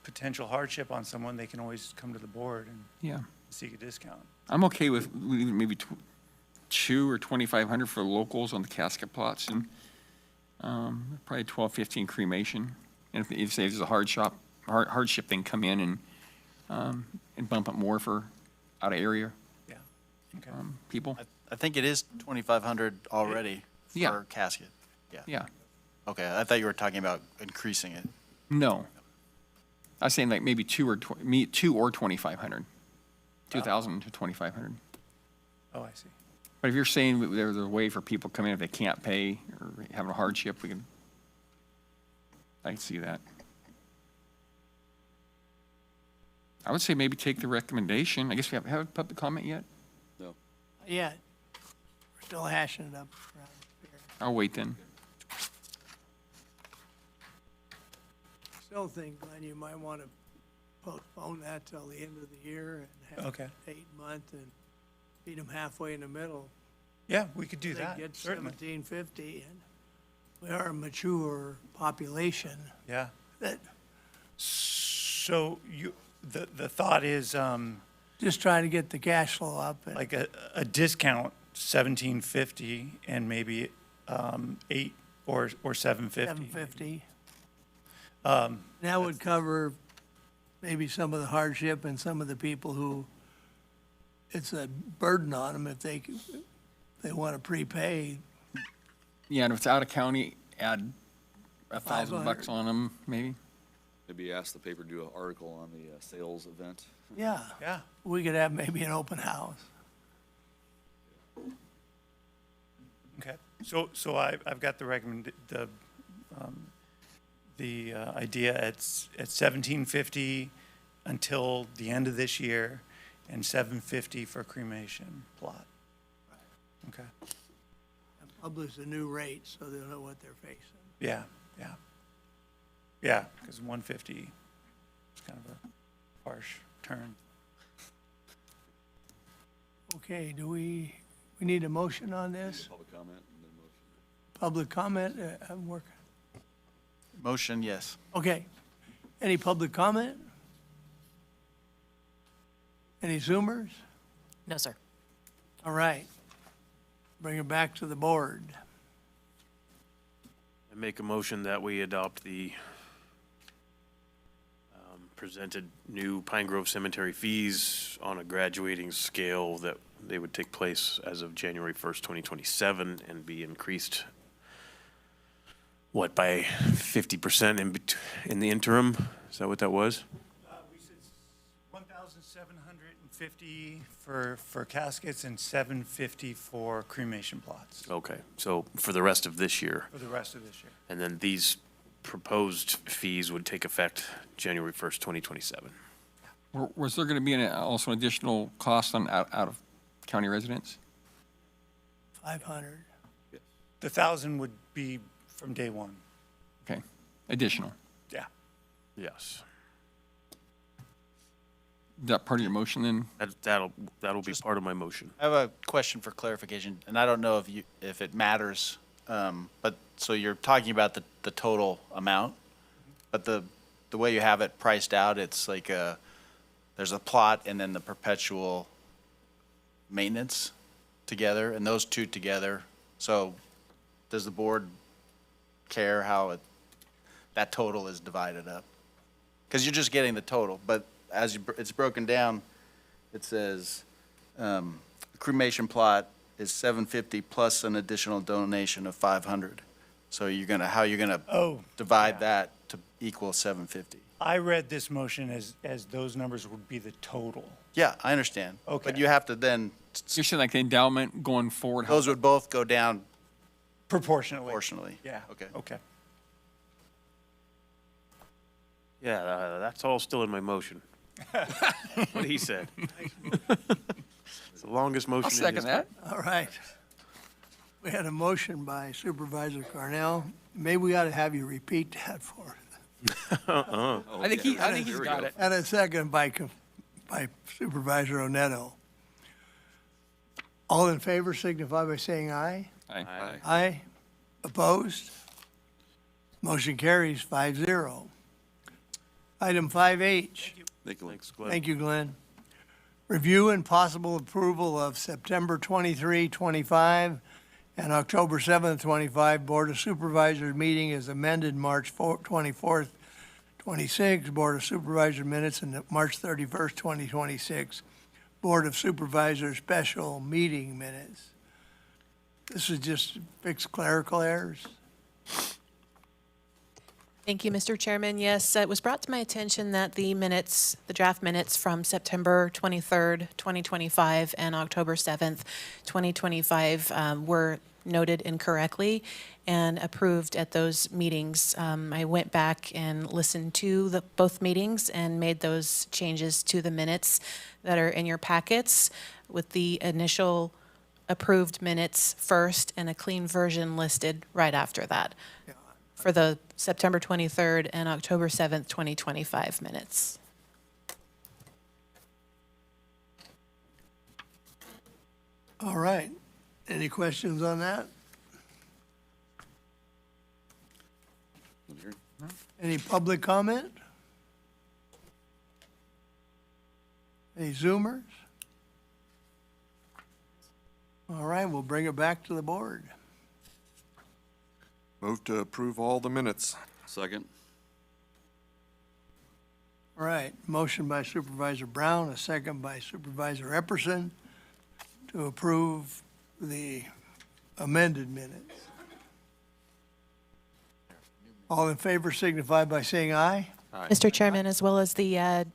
potential hardship on someone, they can always come to the board and Yeah. seek a discount. I'm okay with maybe 2 or 2,500 for locals on the casket plots, and probably 12, 15 cremation. And if say there's a hardship, they can come in and bump it more for out of area Yeah. Okay. people. I think it is 2,500 already Yeah. for casket. Yeah. Yeah. Okay, I thought you were talking about increasing it. No. I was saying like maybe 2 or 2,500. 2,000 to 2,500. Oh, I see. But if you're saying there's a way for people to come in if they can't pay or having a hardship, I can see that. I would say maybe take the recommendation. I guess we haven't had a public comment yet? No. Yeah, we're still hashing it up around here. I'll wait then. Still think, Glenn, you might want to postpone that till the end of the year and have Okay. 8 months and meet them halfway in the middle. Yeah, we could do They that, get certainly. 1750, and we are a mature population Yeah. that So the thought is, Just trying to get the cash flow up. And Like a discount, 1750 and maybe 8 or 750. 750. That would cover maybe some of the hardship and some of the people who it's a burden on them if they want to prepay. Yeah, and if it's out of county, add $1,000 $500. on them, maybe. Maybe ask the paper to do an article on the sales event. Yeah. Yeah. We could have maybe an open house. Okay. So I've got the idea at 1750 until the end of this year and 750 for cremation plot. Okay. And publish the new rates so they'll know what they're facing. Yeah, yeah. Yeah, because 150 is kind of a harsh turn. Okay, do we need a motion on this? Public comment and then motion. Public comment, I'm working. Motion, yes. Okay. Any public comment? Any Zoomers? No, sir. All right. Bring it back to the board. I make a motion that we adopt the presented new Pine Grove Cemetery fees on a graduating scale, that they would take place as of January 1st, 2027, and be increased, what, by 50% in the interim? Is that what that was? We said 1,750 for caskets and 750 for cremation plots Okay, so for the rest of this year. for the rest of this year. And then these proposed fees would take effect January 1st, 2027. Was there going to be also an additional cost on out of county residents? 500. The 1,000 would be from day one. Okay, additional. Yeah. Yes. Is that part of your motion then? That'll be part of my motion. I have a question for clarification, and I don't know if it matters, but so you're talking about the total amount, but the way you have it priced out, it's like there's a plot and then the perpetual maintenance together, and those two together. So does the board care how that total is divided up? Because you're just getting the total, but as it's broken down, it says cremation plot is 750 plus an additional donation of 500. So how you're gonna divide that to equal 750? I read this motion as those numbers would be the total. Yeah, I understand. Okay. But you have to then, You said like the endowment going forward. those would both go down Proportionately. proportionally. Yeah. Okay. Okay. Yeah, that's all still in my motion. What he said. It's the longest motion. I'll second that. All right. We had a motion by Supervisor Cornell. Maybe we ought to have you repeat that for us. I think he's got it. And a second by Supervisor Oneto. All in favor signify by saying aye. Aye. Aye. Opposed? Motion carries 5-0. Item 5H. Thanks, Glenn. Thank you, Glenn. Review and possible approval of September 23, 25 and October 7th, 25 Board of Supervisors meeting is amended March 24th, 26, Board of Supervisors minutes, and March 31st, 2026, Board of Supervisors special meeting minutes. This is just fix clerical errors. Thank you, Mr. Chairman. Yes, it was brought to my attention that the minutes, the draft minutes from September 23rd, 2025 and October 7th, 2025 were noted incorrectly and approved at those meetings. I went back and listened to both meetings and made those changes to the minutes that are in your packets, with the initial approved minutes first and a clean version listed right after that for the September 23rd and October 7th, 2025 minutes. All right. Any questions on that? Any public comment? Any Zoomers? All right, we'll bring it back to the board. Move to approve all the minutes. Second. All right, motion by Supervisor Brown, a second by Supervisor Epperson to approve the amended minutes. All in favor signify by saying aye. Mr. Chairman, as well as the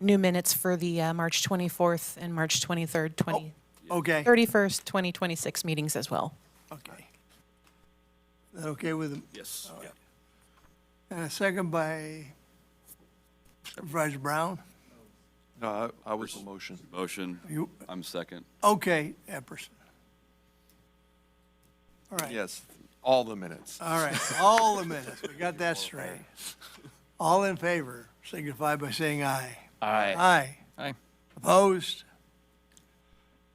new minutes for the March 24th and March 23rd, Okay. 31st, 2026 meetings as well. Okay. Is that okay with them? Yes. All right. And a second by Supervisor Brown? No, I was the motion. Motion. You, I'm second. okay, Epperson. All right. Yes, all the minutes. All right, all the minutes, we got that straight. All in favor signify by saying aye. Aye. Aye. Aye. Opposed?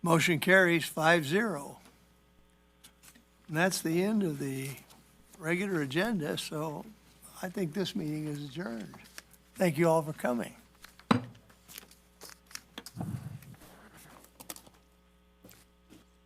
Motion carries 5-0. And that's the end of the regular agenda, so I think this meeting is adjourned. Thank you all for coming.